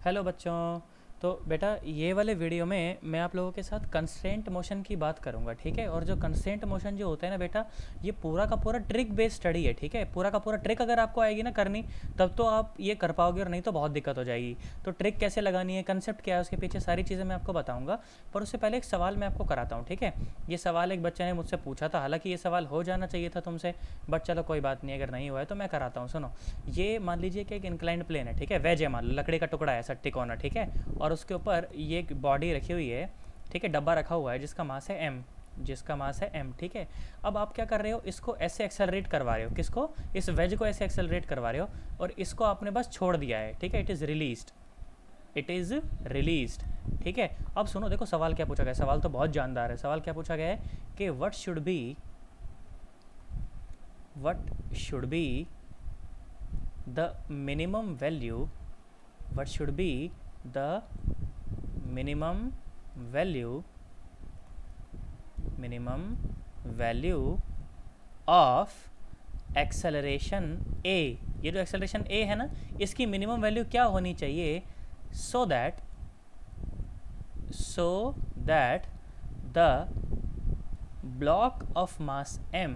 Hello बच्चों। तो बेटा ये वाले वीडियो में मैं आप लोगों के साथ कंस्ट्रेंट मोशन की बात करूंगा, ठीक है। और जो कंस्ट्रेंट मोशन जो होता है ना बेटा, ये पूरा का पूरा ट्रिक बेस्ड स्टडी है, ठीक है। पूरा का पूरा ट्रिक अगर आपको आएगी ना करनी, तब तो आप ये कर पाओगे, और नहीं तो बहुत दिक्कत हो जाएगी। तो ट्रिक कैसे लगानी है, कंसेप्ट क्या है, उसके पीछे सारी चीज़ें मैं आपको बताऊँगा। पर उससे पहले एक सवाल मैं आपको कराता हूँ, ठीक है। ये सवाल एक बच्चे ने मुझसे पूछा था, हालांकि ये सवाल हो जाना चाहिए था तुमसे, बट चलो कोई बात नहीं, अगर नहीं हुआ है तो मैं कराता हूँ। सुनो, ये मान लीजिए कि एक इंक्लाइंड प्लेन है, ठीक है। वेज है, मान लो लकड़ी का टुकड़ा है, सट्टी कॉर्नर, ठीक है। और उसके ऊपर ये एक बॉडी रखी हुई है, ठीक है। डब्बा रखा हुआ है जिसका मास है m, जिसका मास है m, ठीक है। अब आप क्या कर रहे हो, इसको ऐसे एक्सेलरेट करवा रहे हो, किसको, इस वेज को ऐसे एक्सेलरेट करवा रहे हो, और इसको आपने बस छोड़ दिया है, ठीक है। It is released, it is released, ठीक है। अब सुनो, देखो सवाल क्या पूछा गया है। सवाल तो बहुत जानदार है। सवाल क्या पूछा गया है कि what should be the minimum value, what should be the minimum value of acceleration a। ये जो acceleration a है ना, इसकी minimum value क्या होनी चाहिए, so that the block of mass m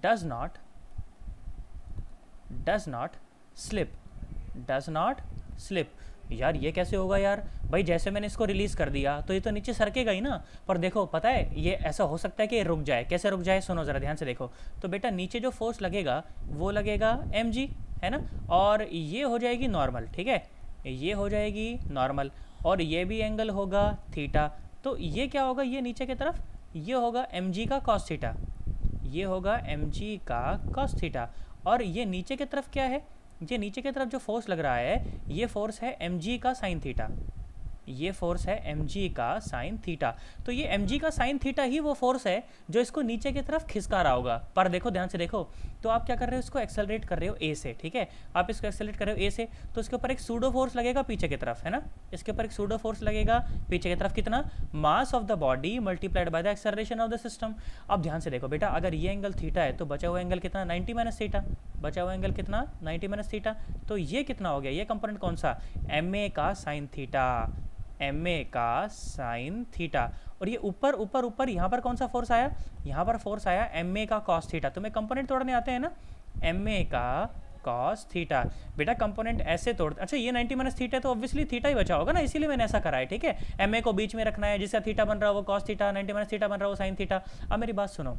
does not slip। यार ये कैसे होगा यार, भाई जैसे मैंने इसको रिलीज कर दिया तो ये तो नीचे सरकेगा ही ना। पर देखो पता है, ये ऐसा हो सकता है कि ये रुक जाए। कैसे रुक जाए, सुनो ज़रा ध्यान से देखो। तो बेटा नीचे जो फोर्स लगेगा वो लगेगा mg, है ना। और ये हो जाएगी नॉर्मल, ठीक है। ये हो जाएगी नॉर्मल, और ये भी एंगल होगा थीटा। तो ये क्या होगा, ये नीचे की तरफ ये होगा mg का cos थीटा, ये होगा mg का cos थीटा। और ये नीचे की तरफ क्या है, ये नीचे की तरफ जो फोर्स लग रहा है, ये फोर्स है mg का साइन थीटा, ये फोर्स है mg का साइन थीटा। तो ये mg का साइन थीटा ही वो फोर्स है जो इसको नीचे की तरफ खिसका रहा होगा। पर देखो ध्यान से देखो, तो आप क्या कर रहे हो, इसको एक्सेलरेट कर रहे हो a से, ठीक है। आप इसको एक्सेलरेट कर रहे हो a से, तो इसके ऊपर एक सूडो फोर्स लगेगा पीछे की तरफ, है ना। इसके ऊपर एक सूडो फोर्स लगेगा पीछे की तरफ, कितना, mass of the body multiplied by the acceleration of the system. अब ध्यान से देखो बेटा, अगर ये एंगल थीटा है तो बचा हुआ एंगल कितना, 90 माइनस थीटा। बचा हुआ एंगल कितना, 90 माइनस थीटा। तो ये कितना हो गया, ये कंपोनेंट कौन सा, ma का साइन थीटा, ma का साइन थीटा। और ये ऊपर ऊपर ऊपर यहाँ पर कौन सा फोर्स आया, यहाँ पर फोर्स आया ma का कॉस थीटा। तो मैं कंपोनेंट तोड़ने आते हैं ना, ma का कॉस थीटा। बेटा कंपोनेंट ऐसे तोड़ते, अच्छा ये 90 माइनस थीटा, तो ऑब्वियसली थीटा ही बचा होगा ना, इसीलिए मैंने ऐसा करा है, ठीक है। ma को बीच में रखना है, जिसका थीटा बन रहा है वो कॉस थीटा, 90 माइनस थीटा बन रहा है वो साइन थीटा। अब मेरी बात सुनो,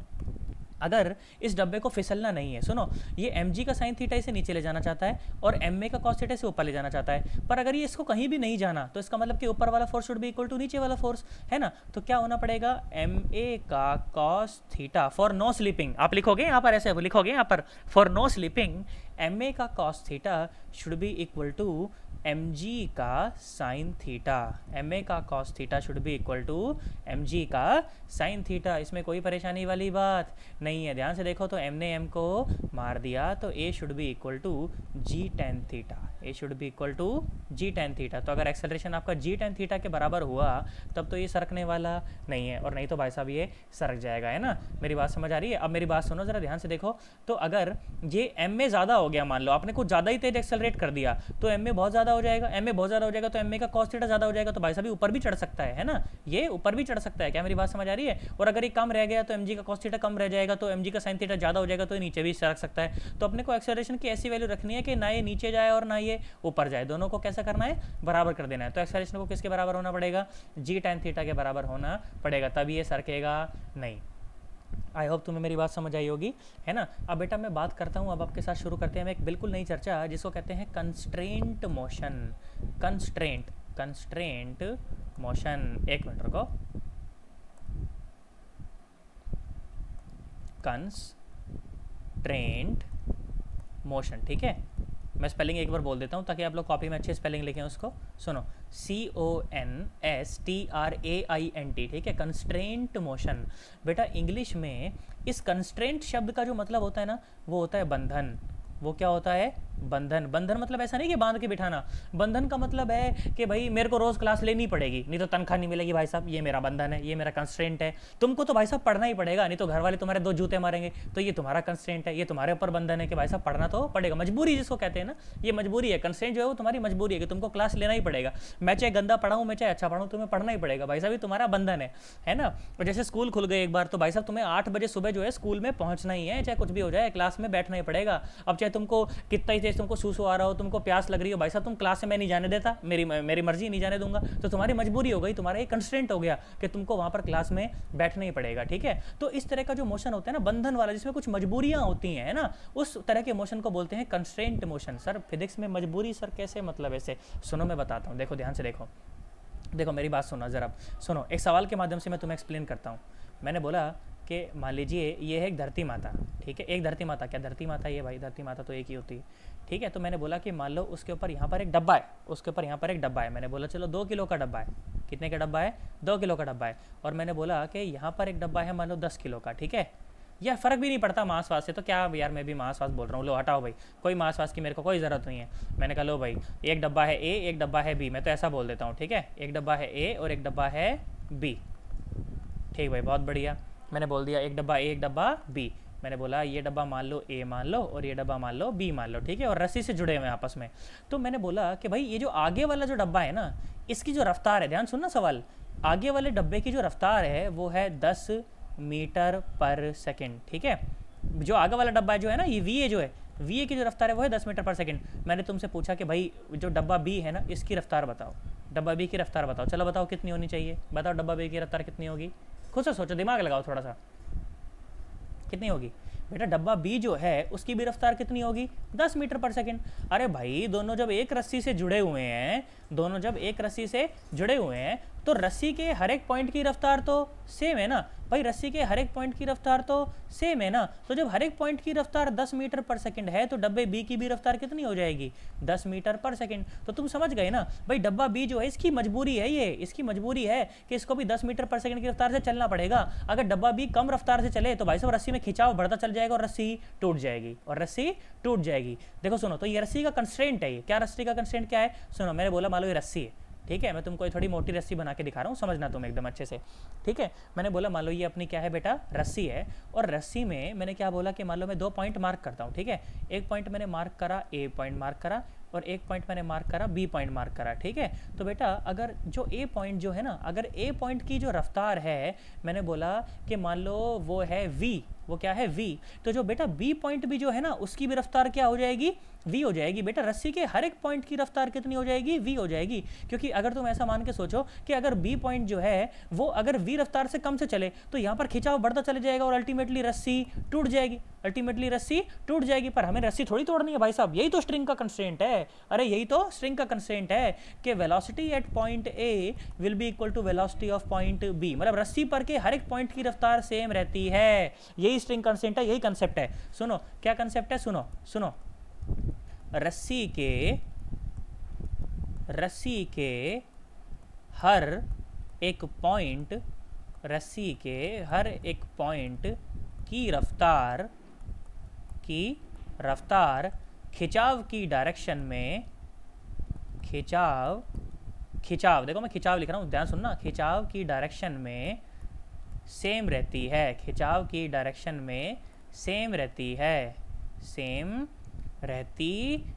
अगर इस डब्बे को फिसलना नहीं है, सुनो, ये mg का साइन थीटा इसे नीचे ले जाना चाहता है और ma का कॉस थीटा इसे ऊपर ले जाना चाहता है। पर अगर ये इसको कहीं भी नहीं जाना, तो इसका मतलब कि ऊपर वाला force should be equal to नीचे वाला फोर्स, है ना। तो क्या होना पड़ेगा, ma का cos theta for no slipping, आप लिखोगे यहाँ पर, ऐसे लिखोगे यहाँ पर, फॉर नो स्लीपिंग ma का cos theta should be equal to mg का साइन थीटा। ma का cos theta should be equal to mg का साइन थीटा। इसमें कोई परेशानी वाली बात नहीं है। ध्यान से देखो, तो m ने m को मार दिया, तो a should be equal to g tan theta, a should be equal to g tan theta. तो अगर एक्सेलरेशन आपका g tan थीटा के बराबर हुआ, तब तो ये सरकने वाला नहीं है, और नहीं तो भाई साहब ये सरक जाएगा, है ना। मेरी बात समझ आ रही है। अब मेरी बात सुनो ज़रा ध्यान से देखो, तो अगर ये m में ज़्यादा हो गया, मान लो आपने कुछ ज़्यादा ही तेज एक्सेलरेट कर दिया, तो m में बहुत ज़्यादा हो जाएगा, m में बहुत ज़्यादा हो जाएगा, तो ma का कॉस थीटा ज़्यादा हो जाएगा, तो भाई साहब ऊपर भी चढ़ सकता है ना, ये ऊपर भी चढ़ सकता है। क्या मेरी बात समझ आ रही है। और अगर ये कम रह गया तो mg का कॉस थीटा कम रह जाएगा, तो mg का साइन थीटा ज़्यादा हो जाएगा, तो ये नीचे भी सरक सकता है। तो अपने को एक्सेलरेशन की ऐसी वैल्यू रखनी है कि ना ये नीचे जाए और ना ये ऊपर जाए, दोनों को कैसा करना है, बराबर कर देना है। तो एक्सेलरेशन को किसके बराबर होना पड़ेगा, g tan थीटा के बराबर होना पड़ेगा, तभी ये सरकेगा नहीं। आई होप तुम्हें मेरी बात समझ आई होगी, है ना। अब बेटा मैं बात करता हूँ, अब आपके साथ शुरू करते हैं हम एक बिल्कुल नई चर्चा, जिसको कहते हैं कंस्ट्रेंट मोशन। कंस्ट्रेंट मोशन, एक मिनट रुको, कंस्ट्रेंट मोशन, ठीक है। मैं स्पेलिंग एक बार बोल देता हूँ ताकि आप लोग कॉपी में अच्छे स्पेलिंग लिखें उसको। सुनो, CONSTRAINT, ठीक है, कंस्ट्रेंट मोशन। बेटा इंग्लिश में इस कंस्ट्रेंट शब्द का जो मतलब होता है ना, वो होता है बंधन, वो क्या होता है? बंधन। बंधन मतलब ऐसा नहीं कि बांध के बिठाना, बंधन का मतलब है कि भाई मेरे को रोज क्लास लेनी पड़ेगी, नहीं तो तनख्वाह नहीं मिलेगी भाई साहब, ये मेरा बंधन है, ये मेरा कंस्ट्रेंट है। तुमको तो भाई साहब पढ़ना ही पड़ेगा, नहीं तो घर वाले तुम्हारे 2 जूते मारेंगे, तो ये तुम्हारा कंस्ट्रेंट है, ये तुम्हारे ऊपर बंधन है कि भाई साहब पढ़ना तो पड़ेगा। मजबूरी जिसको कहते हैं ना, ये मजबूरी है। कंस्ट्रेंट जो है वो तुम्हारी मजबूरी है कि तुमको क्लास लेना ही पड़ेगा। मैं चाहे गंदा पढ़ाऊँ, मैं चाहे अच्छा पढ़ाऊँ, तुम्हें पढ़ना ही पड़ेगा भाई साहब, ये तुम्हारा बंधन है ना। और जैसे स्कूल खुल गए एक बार, तो भाई साहब तुम्हें 8 बजे सुबह जो है स्कूल में पहुंचना ही है, चाहे कुछ भी हो जाए, क्लास में बैठना ही पड़ेगा। अब चाहे तुमको कितना ही तेज तुमको सूसू आ रहा हो, तुमको प्यास लग रही हो, भाई साहब तुम क्लास में नहीं जाने देता, मेरी मर्जी नहीं जाने दूंगा, तो तुम्हारी मजबूरी हो गई, तुम्हारा एक कंस्ट्रेंट हो गया कि तुमको वहां पर क्लास में बैठना ही पड़ेगा, ठीक है। तो इस तरह का जो मोशन होता है ना बंधन वाला, जिसमें कुछ मजबूरियां होती हैं, है ना, उस तरह के मोशन को बोलते हैं कंस्ट्रेंट मोशन। सर फिजिक्स में मजबूरी सर कैसे, मतलब ऐसे? सुनो मैं बताता हूँ, देखो ध्यान से देखो मेरी बात सुनो जरा, सुनो, एक सवाल के माध्यम से मैं तुम्हें एक्सप्लेन करता हूँ। मैंने बोला कि मान लीजिए ये है एक धरती माता, ठीक है, एक धरती माता, क्या धरती माता ये भाई, धरती माता तो एक ही होती है, ठीक है। तो मैंने बोला कि मान लो उसके ऊपर यहाँ पर एक डब्बा है, उसके ऊपर यहाँ पर एक डब्बा है, मैंने बोला चलो 2 किलो का डब्बा है। कितने का डब्बा है? 2 किलो का डब्बा है। और मैंने बोला कि यहाँ पर एक डब्बा है मान लो 10 किलो का, ठीक है। यार फ़र्क भी नहीं पड़ता मास वास से, तो क्या यार मैं भी मास वास बोल रहा हूँ, लो हटाओ भाई, कोई मास वास की मेरे को कोई ज़रूरत नहीं है। मैंने कहा लो भाई, एक डब्बा है ए, एक डब्बा है बी, मैं तो ऐसा बोल देता हूँ, ठीक है, एक डब्बा है ए और एक डब्बा है बी, ठीक भाई, बहुत बढ़िया। मैंने बोल दिया एक डब्बा ए, एक डब्बा बी। मैंने बोला ये डब्बा मान लो ए मान लो और ये डब्बा मान लो बी मान लो, ठीक है, और रस्सी से जुड़े हुए हैं आपस में। तो मैंने बोला कि भाई ये जो आगे वाला जो डब्बा है ना, इसकी जो रफ्तार है, ध्यान सुनना सवाल, आगे वाले डब्बे की जो रफ्तार है वो है 10 मीटर पर सेकेंड, ठीक है। जो आगे वाला डब्बा है जो है ना, ये वी ए जो है, वी ए की जो रफ्तार है वो है 10 मीटर पर सेकेंड। मैंने तुमसे पूछा कि भाई जो डब्बा बी है ना, इसकी रफ्तार बताओ, डब्बा बी की रफ्तार बताओ। चलो बताओ कितनी होनी चाहिए, बताओ डब्बा बी की रफ्तार कितनी होगी, खुद से सोचो, दिमाग लगाओ थोड़ा सा, कितनी होगी बेटा? डब्बा बी जो है उसकी भी रफ्तार कितनी होगी? 10 मीटर पर सेकेंड। अरे भाई दोनों जब एक रस्सी से जुड़े हुए हैं, दोनों जब एक रस्सी से जुड़े हुए हैं, तो रस्सी के हर एक पॉइंट की रफ्तार तो सेम है ना भाई, रस्सी के हर एक पॉइंट की रफ्तार तो सेम है ना। तो जब हर एक पॉइंट की रफ्तार 10 मीटर पर सेकंड है, तो डब्बे बी की भी रफ्तार कितनी हो जाएगी? 10 मीटर पर सेकंड। तो तुम समझ गए ना भाई, डब्बा बी जो है इसकी मजबूरी है, ये इसकी मजबूरी है कि इसको भी 10 मीटर पर सेकंड की रफ्तार से चलना पड़ेगा। अगर डब्बा बी कम रफ्तार से चले तो भाई साहब रस्सी में खिंचाव बढ़ता चल जाएगा और रस्सी टूट जाएगी, और रस्सी टूट जाएगी। देखो सुनो, तो ये रस्सी का कंस्ट्रेंट है, ये क्या रस्सी का कंस्ट्रेंट क्या है? सुनो, मैंने बोला मान लो ये रस्सी है, ठीक है, मैं तुमको थोड़ी मोटी रस्सी बना के दिखा रहा हूँ, समझना तुम एकदम अच्छे से, ठीक है। मैंने बोला मान लो ये अपनी क्या है बेटा, रस्सी है, और रस्सी में मैंने क्या बोला कि मान लो मैं 2 पॉइंट मार्क करता हूँ, ठीक है। एक पॉइंट मैंने मार्क करा, ए पॉइंट मार्क करा, और एक पॉइंट मैंने मार्क करा, बी पॉइंट मार्क करा, ठीक है। तो बेटा अगर जो ए पॉइंट जो है ना, अगर ए पॉइंट की जो रफ्तार है, मैंने बोला कि मान लो वो है वी, वो क्या है वी, तो जो बेटा बी पॉइंट भी जो है ना, उसकी भी रफ्तार क्या हो जाएगी? वी हो जाएगी। बेटा रस्सी के हर एक पॉइंट की रफ्तार कितनी हो जाएगी? वी हो जाएगी। क्योंकि अगर तुम ऐसा मान के सोचो कि अगर बी पॉइंट जो है वो अगर वी रफ्तार से कम से चले, तो यहाँ पर खिंचाव बढ़ता चले जाएगा और अल्टीमेटली रस्सी टूट जाएगी, अल्टीमेटली रस्सी टूट जाएगी। पर हमें रस्सी थोड़ी तोड़नी है भाई साहब, यही तो स्ट्रिंग का कंस्ट्रेंट है। अरे यही तो स्ट्रिंग का कंस्ट्रेंट है कि velocity at point A will be equal to velocity of point B, मतलब रस्सी पर के हर एक पॉइंट की रफ्तार सेम रहती है। यही स्ट्रिंग कंस्ट्रेंट है, यही कंसेप्ट है। सुनो क्या कंसेप्ट है, सुनो सुनो, रस्सी के हर एक पॉइंट, रस्सी के हर एक पॉइंट की रफ्तार खिंचाव की डायरेक्शन में, खिंचाव देखो मैं खिंचाव लिख रहा हूँ, ध्यान सुनना, खिंचाव की डायरेक्शन में सेम रहती है, खिंचाव की डायरेक्शन में सेम रहती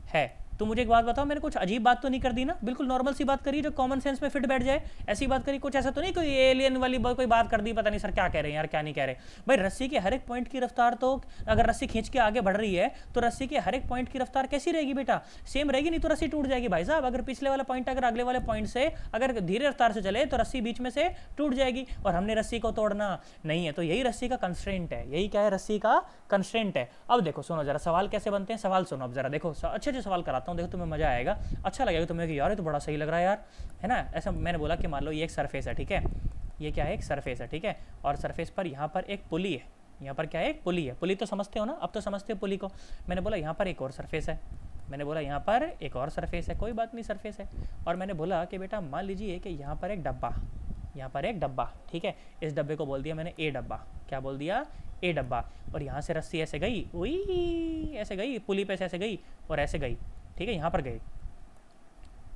है। तो मुझे एक बात बताओ, मैंने कुछ अजीब बात तो नहीं कर दी ना? बिल्कुल नॉर्मल सी बात करी जो कॉमन सेंस में फिट बैठ जाए, ऐसी बात करी, कुछ ऐसा तो नहीं कोई एलियन वाली कोई बात कर दी, पता नहीं सर क्या कह रहे हैं यार, क्या नहीं कह रहे भाई। रस्सी के हर एक पॉइंट की रफ्तार, तो अगर रस्सी खींच के आगे बढ़ रही है तो रस्सी के हर एक पॉइंट की रफ्तार कैसी रहेगी बेटा? सेम रहेगी, नहीं तो रस्सी टूट जाएगी भाई साहब। अगर पिछले वाला पॉइंट अगर अगले वाले पॉइंट से अगर धीरे रफ्तार से चले तो रस्सी बीच में से टूट जाएगी, और हमने रस्सी को तोड़ना नहीं है। तो यही रस्सी का कंस्ट्रेंट है, यही क्या है, रस्सी का कंस्ट्रेंट है। अब देखो सुनो जरा, सवाल कैसे बनते हैं, सवाल सुनो अब जरा, देखो अच्छे सवाल कराता हूँ, देखो तुम्हें मजा आएगा, अच्छा लगेगा तुम्हें कि यार ये तो बड़ा सही लग रहा है यार, है ना। ऐसा मैंने बोला कि मान लो ये एक सरफेस है, ठीक है, ये क्या है, एक सरफेस है, ठीक है, और सरफेस पर यहाँ पर एक पुली है, यहाँ पर क्या है, एक पुली है। पुली तो समझते हो ना, अब तो समझते हो पुली को। मैंने बोला यहाँ पर एक और सरफेस है, मैंने बोला यहाँ पर एक और सरफेस है, कोई बात नहीं सरफेस है। और मैंने बोला कि बेटा मान लीजिए कि यहाँ पर एक डब्बा, यहाँ पर एक डब्बा, ठीक है, इस डब्बे को बोल दिया मैंने ए डब्बा। क्या बोल दिया? ए डब्बा। और यहाँ से रस्सी ऐसे गई, उई ऐसे गई, पुली पे से ऐसे गई और ऐसे गई, ठीक है, यहाँ पर गई।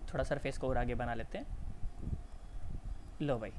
थोड़ा सरफेस को और आगे बना लेते हैं, लो भाई,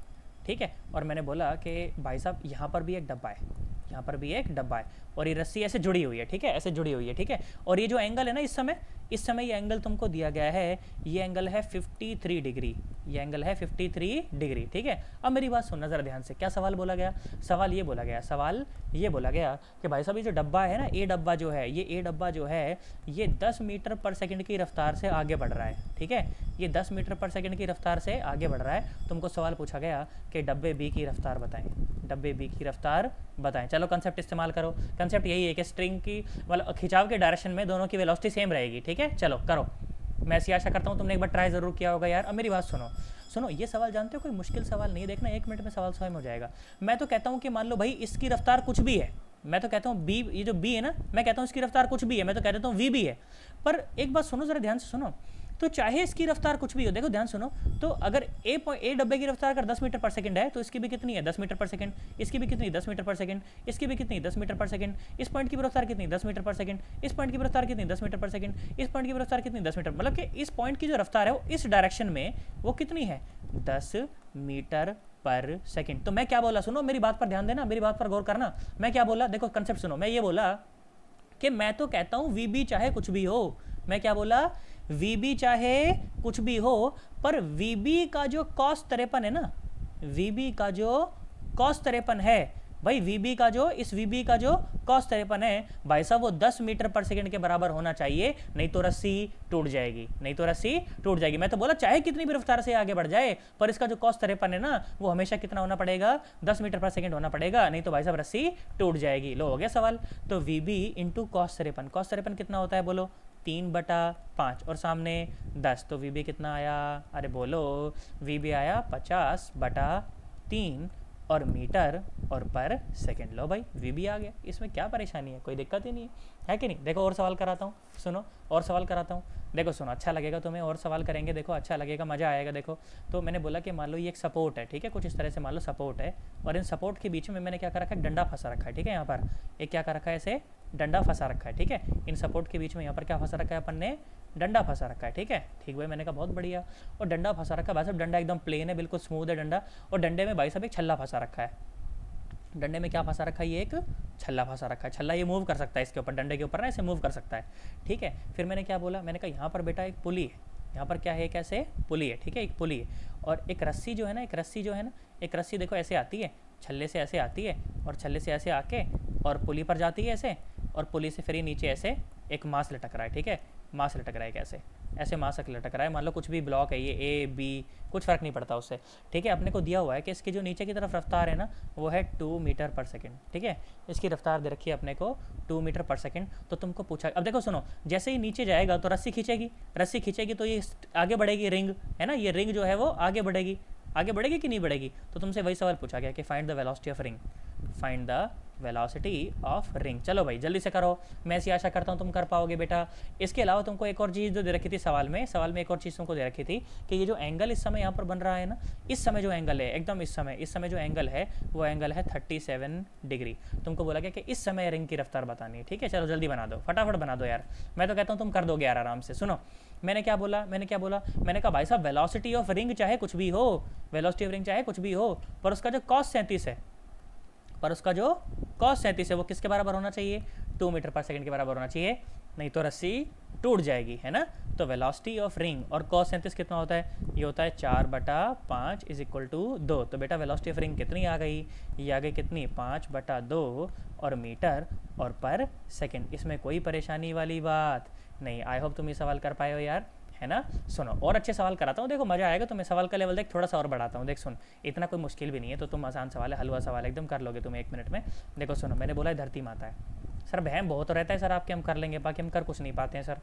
ठीक है। और मैंने बोला कि भाई साहब यहाँ पर भी एक डब्बा है, यहाँ पर भी एक डब्बा है, और ये रस्सी ऐसे जुड़ी हुई है, ठीक है, ऐसे जुड़ी हुई है, ठीक है। और ये जो एंगल है ना, इस समय ये एंगल तुमको दिया गया है, ये एंगल है 53 डिग्री, ये एंगल है 53 डिग्री, ठीक है। अब मेरी बात सुनना ज़रा ध्यान से, क्या सवाल बोला गया? सवाल ये बोला गया कि भाई साहब ये जो डब्बा है ना, ए डब्बा जो है, ये ए डब्बा जो है, ये 10 मीटर पर सेकंड की रफ्तार से आगे बढ़ रहा है, ठीक है, ये 10 मीटर पर सेकंड की रफ्तार से आगे बढ़ रहा है। तुमको सवाल पूछा गया कि डब्बे बी की रफ्तार बताएं, डब्बे बी की रफ्तार बताएं। चलो कंसेप्ट इस्तेमाल करो। कंसेप्ट यही है कि स्ट्रिंग की मतलब खिंचाव के डायरेक्शन में दोनों की वेलोसिटी सेम रहेगी, ठीक है। चलो करो, मैं ऐसी आशा करता हूँ तुमने एक बार ट्राई ज़रूर किया होगा यार। अब मेरी बात सुनो, ये सवाल जानते हो कोई मुश्किल सवाल नहीं है, देखना 1 मिनट में सवाल स्वयं हो जाएगा। मैं तो कहता हूँ कि मान लो भाई इसकी रफ्तार कुछ भी है, मैं तो कहता हूँ बी, ये जो बी है ना, मैं कहता हूँ इसकी रफ्तार कुछ भी है, मैं तो कह देता हूँ वी भी है। पर एक बात सुनो ज़रा ध्यान से सुनो, तो चाहे इसकी रफ्तार कुछ भी हो, देखो ध्यान सुनो, तो अगर ए डब्बे की रफ्तार अगर 10 मीटर पर सेकंड है तो इसकी भी कितनी है? 10 मीटर पर सेकंड। इसकी भी कितनी? 10 मीटर पर सेकंड। इसकी भी कितनी? 10 मीटर पर सेकंड। इस पॉइंट की भी रफ्तार कितनी? 10 मीटर पर सेकंड। इस पॉइंट की भी रफ्तार कितनी? 10 मीटर पर सेकंड। इस पॉइंट की भी रफ्तार कितनी? 10 मीटर, मतलब कि इस पॉइंट की जो रफ्तार है वो इस डायरेक्शन में वो कितनी है? 10 मीटर पर सेकंड। तो मैं क्या बोला, सुनो मेरी बात पर ध्यान देना, मेरी बात पर गौर करना। मैं क्या बोला, देखो कंसेप्ट सुनो, मैं ये बोला कि मैं तो कहता हूँ वी बी चाहे कुछ भी हो, मैं क्या बोला, वी बी चाहे कुछ भी हो, पर वी बी का जो cos 53 है ना, वी बी का जो cos 53 है भाई, वी बी का जो इस वी बी का जो cos 53 है भाई साहब, वो 10 मीटर पर सेकंड के बराबर होना चाहिए, नहीं तो रस्सी टूट जाएगी, नहीं तो रस्सी टूट जाएगी। मैं तो बोला चाहे कितनी भी रफ्तार से आगे बढ़ जाए, पर इसका जो cos 53 है ना, वो हमेशा कितना होना पड़ेगा? 10 मीटर पर सेकंड होना पड़ेगा, नहीं तो भाई साहब रस्सी टूट जाएगी। लो हो गया सवाल। तो V B into cos 53, cos 53 कितना होता है बोलो? 3/5 और सामने 10, तो वी बी कितना आया? अरे बोलो, वी बी आया 50/3 और मीटर और पर सेकंड। लो भाई वी बी आ गया, इसमें क्या परेशानी है, कोई दिक्कत ही नहीं है कि नहीं। देखो और सवाल कराता हूँ, सुनो और सवाल कराता हूँ, देखो सुनो, अच्छा लगेगा तुम्हें, और सवाल करेंगे, देखो अच्छा लगेगा, मज़ा आएगा। देखो तो मैंने बोला कि मान लो ये एक सपोर्ट है, ठीक है, कुछ इस तरह से मान लो सपोर्ट है, और इन सपोर्ट के बीच में मैंने क्या कर रखा है? डंडा फंसा रखा है, ठीक है, यहाँ पर एक क्या कर रखा है? ऐसे डंडा फंसा रखा है, ठीक है। इन सपोर्ट के बीच में यहाँ पर क्या फंसा रखा है अपन ने? डंडा फंसा रखा है, ठीक है, ठीक भाई, मैंने कहा बहुत बढ़िया। और डंडा फंसा रखा है भाई साहब, डंडा एकदम प्लेन है, बिल्कुल स्मूथ है डंडा, और डंडे में भाई साहब एक छल्ला फंसा रखा है। डंडे में क्या फंसा रखा है? ये एक छल्ला फंसा रखा है, छल्ला ये मूव कर सकता है इसके ऊपर, डंडे के ऊपर ना ऐसे मूव कर सकता है, ठीक है। फिर मैंने क्या बोला, मैंने कहा यहाँ पर बेटा एक पुली है, यहाँ पर क्या है? एक ऐसे पुली है, ठीक है, एक पुली है, और एक रस्सी जो है ना, एक रस्सी देखो ऐसे आती है, छल्ले से ऐसे आती है, और छल्ले से ऐसे आके और पुली पर जाती है ऐसे, और पुली से फिर ये नीचे ऐसे एक मांस लटक रहा है, ठीक है, मांस लटक रहा है कैसे? ऐसे मांस लटक रहा है, मान लो कुछ भी ब्लॉक है ये ए बी, कुछ फ़र्क नहीं पड़ता उससे, ठीक है। अपने को दिया हुआ है कि इसकी जो नीचे की तरफ रफ्तार है ना, वो है 2 मीटर पर सेकंड, ठीक है, इसकी रफ्तार दे रखी है अपने को 2 मीटर पर सेकंड। तो तुमको पूछा, अब देखो सुनो, जैसे ही नीचे जाएगा तो रस्सी खींचेगी तो ये आगे बढ़ेगी, रिंग है ना, ये रिंग जो है वो आगे बढ़ेगी कि नहीं बढ़ेगी? तो तुमसे वही सवाल पूछा गया कि find the velocity of ring, find the velocity of ring. चलो भाई जल्दी से करो, मैं ऐसी आशा करता हूँ तुम कर पाओगे बेटा। इसके अलावा तुमको एक और चीज़ जो दे रखी थी सवाल में एक और चीज़ तुमको दे रखी थी कि ये जो एंगल इस समय यहाँ पर बन रहा है ना, इस समय जो एंगल है एकदम इस समय जो एंगल है वो एंगल है 37 डिग्री। तुमको बोला गया कि इस समय रिंग की रफ्तार बतानी है, ठीक है। चलो जल्दी बना दो, फटाफट बना दो यार, मैं तो कहता हूँ तुम कर दोगे यार आराम से। सुनो मैंने क्या बोला, मैंने कहा भाई साहब वेलोसिटी ऑफ रिंग चाहे कुछ भी हो, पर उसका जो cos 37 है वो किसके बराबर होना चाहिए? 2 मीटर पर सेकंड के बराबर होना चाहिए, नहीं तो रस्सी टूट जाएगी, है ना। तो वेलोसिटी ऑफ रिंग और cos 37 कितना होता है? ये होता है 4/5 इज इक्वल टू 2। तो बेटा वेलोसिटी ऑफ रिंग कितनी आ गई? ये आ गई कितनी? 5/2 और मीटर और पर सेकंड। इसमें कोई परेशानी वाली बात नहीं। आई होप तुम ये सवाल कर पाए हो यार, है ना। सुनो और अच्छे सवाल कराता हूँ, देखो मज़ा आएगा तुम्हें। सवाल का लेवल देख थोड़ा सा और बढ़ाता हूँ, देख सुन, इतना कोई मुश्किल भी नहीं है, तो तुम आसान सवाल है, हलवा सवाल एकदम कर लोगे तुम 1 मिनट में। देखो सुनो, मैंने बोला है धरती माता है सर, बहम बहुत रहता है सर आपके, हम कर लेंगे, बाकी हम कर कुछ नहीं पाते हैं सर।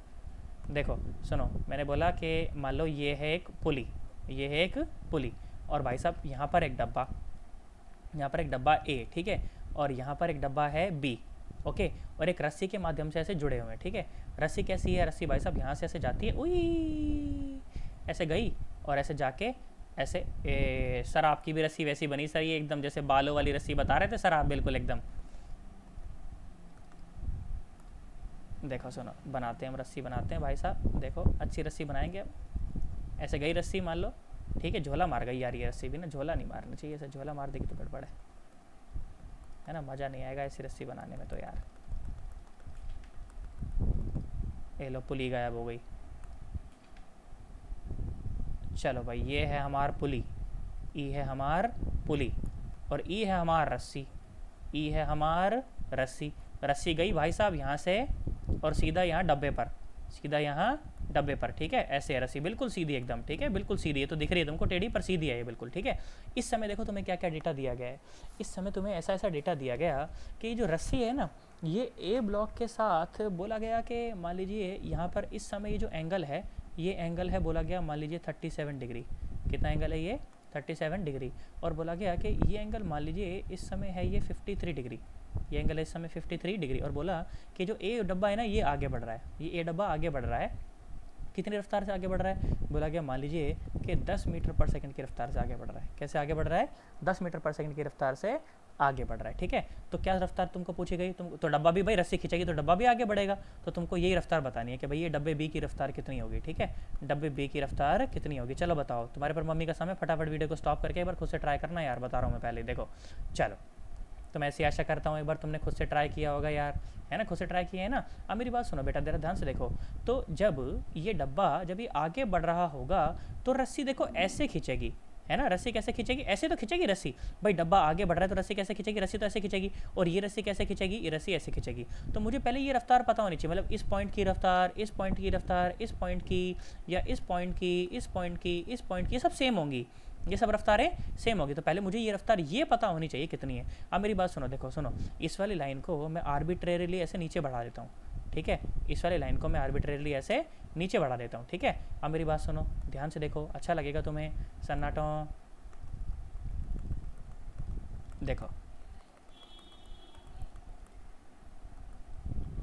देखो सुनो, मैंने बोला कि मान लो ये है एक पुली, और भाई साहब यहाँ पर एक डब्बा ए, ठीक है, और यहाँ पर एक डब्बा है बी, ओके, और एक रस्सी के माध्यम से ऐसे जुड़े हुए हैं, ठीक है। रस्सी कैसी है? रस्सी भाई साहब यहाँ से ऐसे जाती है, उई ऐसे गई और ऐसे जाके ऐसे। सर आपकी भी रस्सी वैसी बनी सर, ये एकदम जैसे बालों वाली रस्सी बता रहे थे सर आप, बिल्कुल एकदम। देखो सुनो, बनाते हैं हम रस्सी, बनाते हैं भाई साहब, देखो अच्छी रस्सी बनाएंगे अब। ऐसे गई रस्सी मान लो, ठीक है, झोला मार गई यार ये रस्सी भी ना, झोला नहीं मारना चाहिए, ऐसे झोला मार देगी तो गड़बड़ है ना, मज़ा नहीं आएगा ऐसी रस्सी बनाने में तो यार। ये लो पुली गायब हो गई। चलो भाई, ये है हमार पुली, ई है हमार पुली, और ई है हमार रस्सी, ई है हमार रस्सी। रस्सी गई भाई साहब यहाँ से और सीधा यहाँ डब्बे पर, सीधा यहाँ डब्बे पर, ठीक है। ऐसे है रस्सी, बिल्कुल सीधी एकदम, ठीक है, बिल्कुल सीधी है, तो दिख रही है तुमको टेढ़ी पर सीधी है ये बिल्कुल, ठीक है। इस समय देखो तुम्हें क्या क्या डेटा दिया गया है, इस समय तुम्हें ऐसा ऐसा डेटा दिया गया कि जो रस्सी है ना, ये ए ब्लॉक के साथ बोला गया कि मान लीजिए यहाँ पर इस समय ये जो एंगल है, ये एंगल है बोला गया मान लीजिए 37 डिग्री। कितना एंगल है ये? 37 डिग्री। और बोला गया कि ये एंगल मान लीजिए इस समय है ये 53 डिग्री, ये एंगल है इस समय 53 डिग्री। और बोला कि जो ए डब्बा है ना, ये आगे बढ़ रहा है, ये ए डब्बा आगे बढ़ रहा है, कितनी रफ्तार से आगे बढ़ रहा है? बोला गया मान लीजिए कि 10 मीटर पर सेकंड की रफ्तार से आगे बढ़ रहा है। कैसे आगे बढ़ रहा है? 10 मीटर पर सेकंड की रफ्तार से आगे बढ़ रहा है, ठीक है। तो क्या रफ्तार तुमको पूछी गई? तुम तो डब्बा भी भाई रस्सी खींचेगी तो डब्बा भी आगे बढ़ेगा, तो तुमको यही रफ्तार बतानी है कि भाई ये डब्बे बी की रफ्तार कितनी होगी, ठीक है, डब्बे बी की रफ्तार कितनी होगी। चलो बताओ, तुम्हारे पर मम्मी का समय, फटाफट वीडियो को स्टॉप करके एक बार खुद से ट्राई करना यार, बता रहा हूँ मैं पहले। देखो चलो, तो मैं ऐसी आशा करता हूँ एक बार तुमने खुद से ट्राई किया होगा यार, है ना, खुद से ट्राई किया है ना। अब मेरी बात सुनो बेटा, जरा ध्यान से देखो, तो जब ये डब्बा जब ये आगे बढ़ रहा होगा तो रस्सी देखो ऐसे खींचेगी, है ना। रस्सी कैसे खींचेगी? ऐसे तो खींचेगी रस्सी, भाई डब्बा आगे बढ़ रहा है तो रस्सी कैसे खींचेगी? रस्सी तो ऐसे खींचेगी। और ये रस्सी कैसे खींचेगी? ये रस्सी ऐसे खींचेगी। तो मुझे पहले ये रफ्तार पता होनी चाहिए, मतलब इस पॉइंट की रफ्तार, इस पॉइंट की रफ्तार, इस पॉइंट की, या इस पॉइंट की, इस पॉइंट की, इस पॉइंट की, सब सेम होंगी, ये सब रफ्तारें सेम होगी। तो पहले मुझे ये रफ्तार ये पता होनी चाहिए कितनी है। अब मेरी बात सुनो, देखो सुनो, इस वाली लाइन को मैं आर्बिट्रेरीली ऐसे नीचे बढ़ा देता हूँ, ठीक है, इस वाली लाइन को मैं आर्बिट्रेरीली ऐसे नीचे बढ़ा देता हूँ, ठीक है। अब मेरी बात सुनो, ध्यान से देखो, अच्छा लगेगा तुम्हें, सन्नाटो। देखो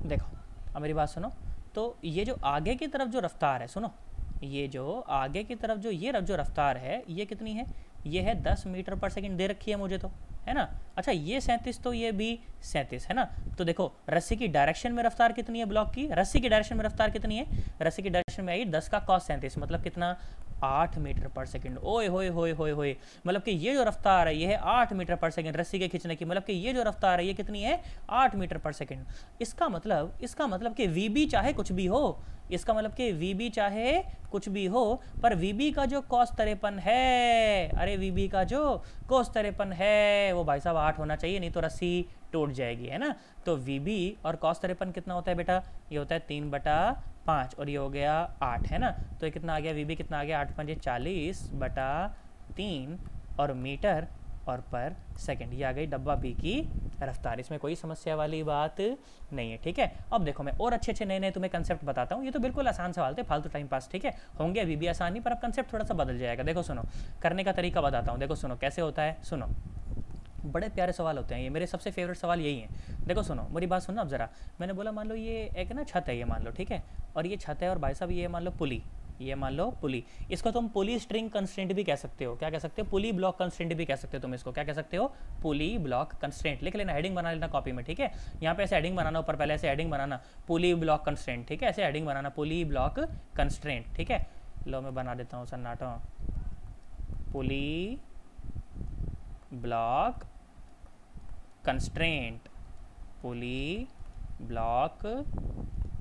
देखो, अब मेरी बात सुनो, तो ये जो आगे की तरफ जो रफ्तार है, सुनो, ये जो आगे की तरफ जो ये जो रफ्तार है, ये कितनी है? ये है 10 मीटर पर सेकंड दे रखी है मुझे तो, है ना। अच्छा ये 37, तो ये भी 37, है ना। तो देखो रस्सी की डायरेक्शन में रफ्तार कितनी है ब्लॉक की? रस्सी की डायरेक्शन में रफ्तार कितनी है? रस्सी की डायरेक्शन में आई 10 का cos 37, मतलब कितना? 8 मीटर पर सेकंड। ओए होए होए होए होए, मतलब कि ये जो रफ्तार है ये है 8 मीटर पर सेकंड रस्सी के खींचने की, मतलब कि ये जो रफ्तार है ये कितनी है? 8 मीटर पर सेकंड। इसका मतलब कि वीबी चाहे कुछ भी हो, इसका मतलब कि वीबी चाहे कुछ भी हो, पर वीबी का जो cos 53 है, अरे वीबी का जो cos 53 है वो भाई साहब 8 होना चाहिए, नहीं तो रस्सी टूट जाएगी, है ना। तो वीबी और cos 53 कितना होता है बेटा? ये होता है 3/5, और ये हो गया 8, है ना। तो ये कितना आ गया? वीबी कितना आ गया? 8 5 40/3, और मीटर और पर सेकंड, ये आ गई डब्बा बी की रफ्तार। इसमें कोई समस्या वाली बात नहीं है, ठीक है। अब देखो मैं और अच्छे नए तुम्हें कंसेप्ट बताता हूँ। ये तो बिल्कुल आसान सवाल थे, फालतू टाइम पास, ठीक है, होंगे अभी भी आसान नहीं, पर अब कंसेप्ट थोड़ा सा बदल जाएगा। देखो सुनो, करने का तरीका बताता हूँ, देखो सुनो कैसे होता है। सुनो, बड़े प्यारे सवाल होते हैं ये, मेरे सबसे फेवरेट सवाल यही है। देखो सुनो, मेरी बात सुनो अब ज़रा। मैंने बोला मान लो ये एक ना छत है, ये मान लो, ठीक है, और ये छत है, और भाई साहब ये मान लो पुली, ये मान लो पुली। इसको तुम पुली स्ट्रिंग कंस्ट्रेंट भी कह सकते हो। क्या कह सकते हो? पुली ब्लॉक कंस्ट्रेंट भी कह सकते हो तुम इसको। क्या कह सकते हो? पुली ब्लॉक कंस्ट्रेंट। लिख लेना, हेडिंग बना लेना कॉपी में, ठीक है। यहाँ पे ऐसे हेडिंग बनाना, ऊपर पहले ऐसे हेडिंग बनाना, पुली ब्लॉक कंस्ट्रेंट, ठीक है, ऐसे हेडिंग बनाना, पुली ब्लॉक कंस्ट्रेंट, ठीक है। लो मैं बना देता हूँ सन्नाटो, पुली ब्लॉक कंस्ट्रेंट, पुली ब्लॉक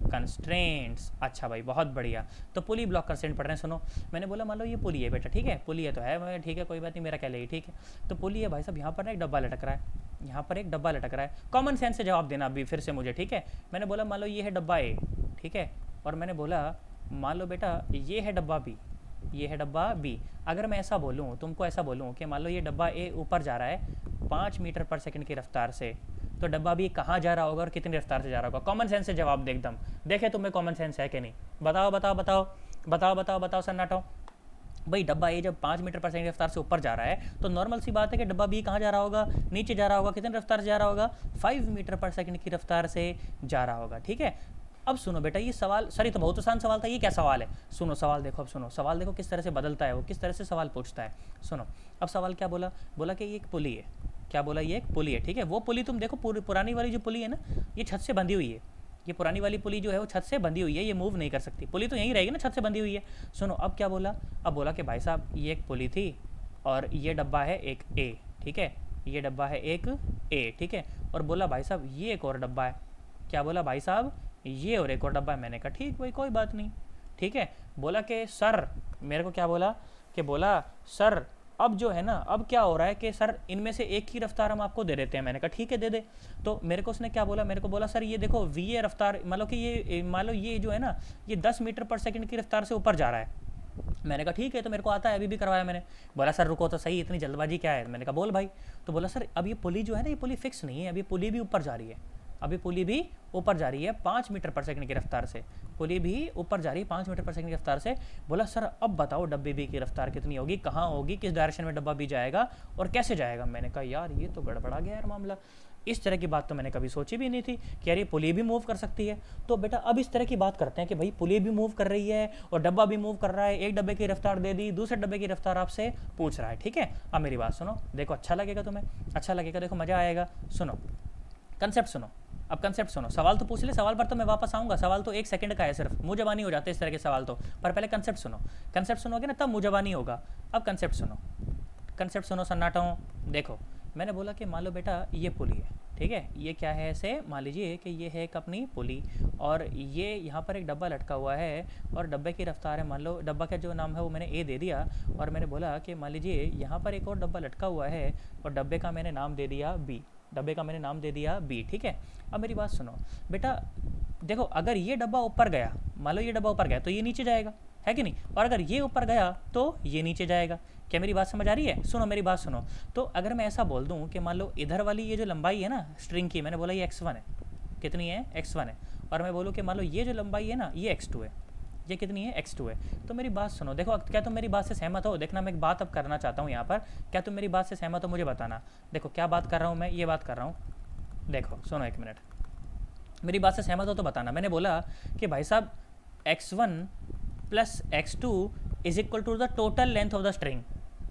कंस्ट्रेंट्स। अच्छा भाई बहुत बढ़िया। तो पुली ब्लॉक कंस्ट्रेंट पढ़ रहे हैं। सुनो, मैंने बोला मान लो ये पुली है बेटा, ठीक है, पुली है तो है, मैं ठीक है कोई बात नहीं, मेरा क्या ले, ठीक है। तो पुली है भाई साहब, यहाँ पर ना एक डब्बा लटक रहा है, यहाँ पर एक डब्बा लटक रहा है। कॉमन सेंस से जवाब देना अभी फिर से मुझे, ठीक है। मैंने बोला मान लो ये है डब्बा ए, ठीक है, और मैंने बोला मान लो बेटा ये है डब्बा बी, ये है डब्बा बी। अगर मैं ऐसा बोलूँ, तुमको ऐसा बोलूँ कि मान लो ये डब्बा ए ऊपर जा रहा है 5 मीटर पर सेकंड की रफ्तार से, तो डब्बा बी कहाँ जा रहा होगा और कितनी रफ्तार से जा रहा होगा? कॉमन सेंस से जवाब दे एकदम, देखे तुम्हें कॉमन सेंस है कि नहीं? बताओ बताओ बताओ बताओ बताओ बताओ सन्नाटो। भाई डब्बा ए जब 5 मीटर पर सेकंड रफ्तार से ऊपर जा रहा है तो नॉर्मल सी बात है कि डब्बा बी कहाँ जा रहा होगा? नीचे जा रहा होगा। कितनी रफ्तार से जा रहा होगा? 5 मीटर पर सेकंड की रफ्तार से जा रहा होगा, ठीक है। अब सुनो बेटा, ये सवाल सर ये तो बहुत आसान सवाल था, ये क्या सवाल है? सुनो सवाल देखो, अब सुनो सवाल देखो किस तरह से बदलता है, वो किस तरह से सवाल पूछता है। सुनो अब सवाल क्या बोला, बोला कि ये एक पुली है। क्या बोला? ये एक पुली है, ठीक है। वो पुली तुम देखो, पुरानी वाली जो पुली है ना, ये छत से बंधी हुई है। ये पुरानी वाली पुली जो है वो छत से बंधी हुई है, ये मूव नहीं कर सकती। पुली तो यहीं रहेगी ना, छत से बंधी हुई है। सुनो अब क्या बोला, अब बोला कि भाई साहब ये एक पुली थी और ये डब्बा है एक ए, ठीक है, ये डब्बा है एक ए, ठीक है। और बोला भाई साहब ये एक और डब्बा है। क्या बोला भाई साहब? ये और एक और डब्बा है। मैंने कहा ठीक भाई कोई बात नहीं, ठीक है। बोला कि सर, मेरे को क्या बोला कि बोला सर अब जो है ना, अब क्या हो रहा है कि सर इनमें से एक की रफ्तार हम आपको दे देते हैं। मैंने कहा ठीक है दे दे। तो मेरे को उसने क्या बोला, मेरे को बोला सर ये देखो वी ए रफ्तार, मान लो कि ये जो है ना, ये 10 मीटर पर सेकंड की रफ्तार से ऊपर जा रहा है। मैंने कहा ठीक है, तो मेरे को आता है, अभी भी करवाया मैंने। बोला सर रुको तो सही, इतनी जल्दबाजी क्या है? मैंने कहा बोल भाई। तो बोला सर अब ये पुली जो है ना, ये पुली फिक्स नहीं है, अभी पुली भी ऊपर जा रही है, अभी पुली भी ऊपर जा रही है 5 मीटर पर सेकंड की रफ्तार से, पुली भी ऊपर जा रही है 5 मीटर पर सेकंड की रफ्तार से। बोला सर अब बताओ डब्बे बी की रफ्तार कितनी होगी, कहाँ होगी, किस डायरेक्शन में डब्बा बी जाएगा और कैसे जाएगा? मैंने कहा यार ये तो गड़बड़ा गया यार मामला, इस तरह की बात तो मैंने कभी सोची भी नहीं थी कि यार ये पुली भी मूव कर सकती है। तो बेटा अब इस तरह की बात करते हैं कि भाई पुली भी मूव कर रही है और डब्बा भी मूव कर रहा है, एक डब्बे की रफ्तार दे दी, दूसरे डब्बे की रफ्तार आपसे पूछ रहा है, ठीक है। अब मेरी बात सुनो, देखो अच्छा लगेगा तुम्हें, अच्छा लगेगा, देखो मज़ा आएगा। सुनो कंसेप्ट सुनो, अब कंसेप्ट सुनो। सवाल तो पूछ ले, सवाल पर तो मैं वापस आऊँगा, सवाल तो 1 सेकंड का है सिर्फ, मुँह जबानी हो जाते हैं इस तरह के सवाल तो, पर पहले कंसेप्ट सुनो। कंसेप्ट सुनोगे ना तब मुँह जबानी होगा। अब कंसेप्ट सुनो, कंसेप्ट सुनो सन्नाटा। देखो मैंने बोला कि मान लो बेटा ये पुली है, ठीक है, ये क्या है, ऐसे मान लीजिए कि ये है एक अपनी पुली और ये यहाँ पर एक डब्बा लटका हुआ है और डब्बे की रफ्तार है, मान लो डब्बा का जो नाम है वो मैंने ए दे दिया और मैंने बोला कि मान लीजिए यहाँ पर एक और डब्बा लटका हुआ है और डब्बे का मैंने नाम दे दिया बी, डब्बे का मैंने नाम दे दिया बी, ठीक है। अब मेरी बात सुनो बेटा, देखो अगर ये डब्बा ऊपर गया, मान लो ये डब्बा ऊपर गया तो ये नीचे जाएगा, है कि नहीं, और अगर ये ऊपर गया तो ये नीचे जाएगा। क्या मेरी बात समझ आ रही है? सुनो मेरी बात सुनो। तो अगर मैं ऐसा बोल दूं कि मान लो इधर वाली ये जो लंबाई है ना स्ट्रिंग की, मैंने बोला ये x1 है, कितनी है, x1 है, और मैं बोलूँ कि मान लो ये जो लंबाई है ना ये x2 है, ये कितनी है, x2 है। तो मेरी बात सुनो, देखो क्या तुम मेरी बात से सहमत हो? देखना मैं एक बात अब करना चाहता हूँ यहाँ पर, क्या तुम मेरी बात से सहमत हो मुझे बताना। देखो क्या बात कर रहा हूँ मैं, ये बात कर रहा हूँ, देखो सुनो 1 मिनट, मेरी बात से सहमत हो तो बताना। मैंने बोला कि भाई साहब x1 plus x2 is equal to the total length of the string,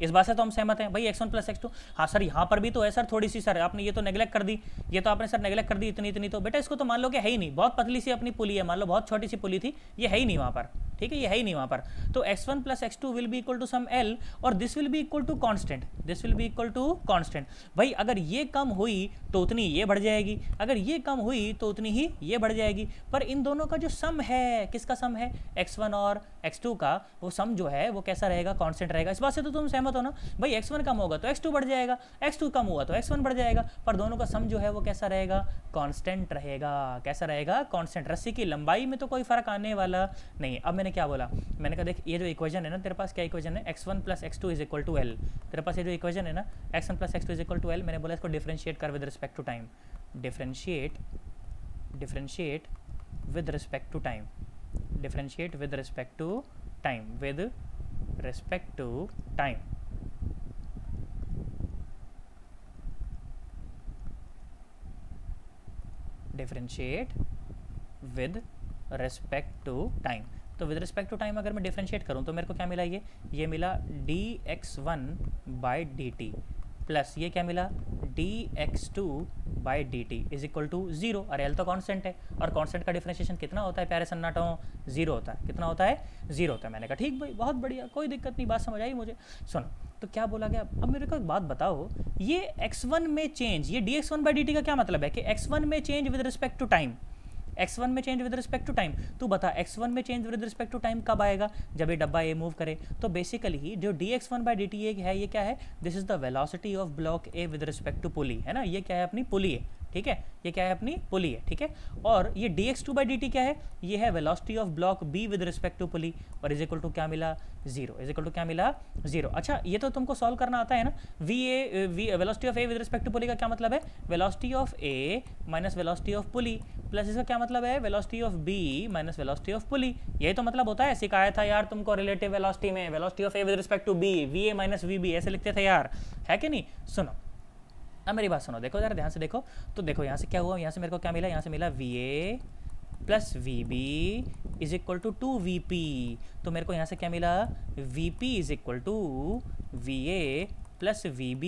इस बात से तो हम सहमत हैं भाई, x1 प्लस x2। हाँ सर यहाँ पर भी तो है सर, थोड़ी सी सर आपने ये तो नेगलेक्ट कर दी, ये तो आपने सर नेगलेक्ट कर दी इतनी इतनी, तो बेटा इसको तो मान लो कि है ही नहीं, बहुत पतली सी अपनी पुली है, मान लो बहुत छोटी सी पुली थी, ये है ही नहीं वहाँ पर, ठीक है, ये है ही नहीं वहाँ पर। तो x1 plus x2 will be equal to sum l और this will be equal to constant, this will be equal to constant. भाई अगर ये कम हुई तो उतनी ये बढ़ जाएगी, अगर ये कम हुई तो उतनी ही ये बढ़ जाएगी, पर इन दोनों का जो सम है, किसका सम है, x1 और x2 का, वो सम जो है वो कैसा रहेगा, कांस्टेंट रहेगा। इस बात से तो तुम सहमत हो ना भाई, x1 कम होगा तो x2 बढ़ जाएगा, x2 कम हुआ तो x1 बढ़ जाएगा, पर दोनों का सम जो है वो कैसा रहेगा, कांस्टेंट रहेगा। कैसा रहेगा, कांस्टेंट। रस्सी की लंबाई में तो कोई फर्क आने वाला नहीं। अब मैंने क्या बोला, मैंने कहा देख ये जो इक्वेशन है ना तेरे पास, क्या इक्वेशन है, x1 plus x2 is equal to l, तेरे पास ये जो इक्वेशन है ना x1 plus x2 is equal to l, मैंने बोला इसको डिफरेंशिएट कर with respect to time, differentiate with respect to time, differentiate with respect to time, with respect to time. Differentiate with respect to time. तो with respect to time अगर मैं differentiate करूं तो मेरे को क्या मिला, ये मिला dx1 by D T plus ये क्या मिला dx2 by D T is equal to 0। अरे एल तो कांस्टेंट है और कांस्टेंट का डिफरेंशिएशन कितना होता है प्यारे सन्नाटों, 0 होता है। कितना होता है, 0 होता है। मैंने कहा ठीक भाई बहुत बढ़िया, कोई दिक्कत नहीं, बात समझ आई मुझे। सुनो तो क्या बोला गया, अब मेरे को एक बात बताओ, ये x1 में चेंज, ये dx1 बाई डी टी का क्या मतलब है कि x1 में change with respect to time, x1 में change with respect to time. तू बता x1 में change with respect to time कब आएगा, जब ये डब्बा ए मूव करे। तो बेसिकली जो dx1 बाई डी टी है ये क्या है, this is the velocity of block A with respect to pulley, है ना, ये क्या है, अपनी पुली है, ठीक है, ये क्या है, अपनी पुली है, ठीक है। और ये dx2 बाई डी टी क्या है, ये है velocity of block B with respect to pulley, और इज इक्वल टू क्या मिला, 0, इज इक्वल टू क्या मिला, 0। अच्छा ये तो तुमको सॉल्व करना आता है ना, velocity of A with respect to pulley का क्या मतलब है, velocity of A minus velocity of pulley, plus इसका क्या मतलब है, velocity of B minus velocity of pulley. यही तो मतलब होता है, सिखाया था यार तुमको रिलेटिव वेलोसिटी में, velocity of A with respect to B, V A minus V B, ऐसे लिखते थे यार, है कि नहीं। सुनो अब मेरी बात सुनो, देखो जरा ध्यान से देखो, तो देखो यहाँ से क्या हुआ, यहाँ से मेरे को क्या मिला, यहाँ से मिला V A plus V B is equal to 2VP। तो मेरे को यहाँ से क्या मिला, VP is equal to VA plus VB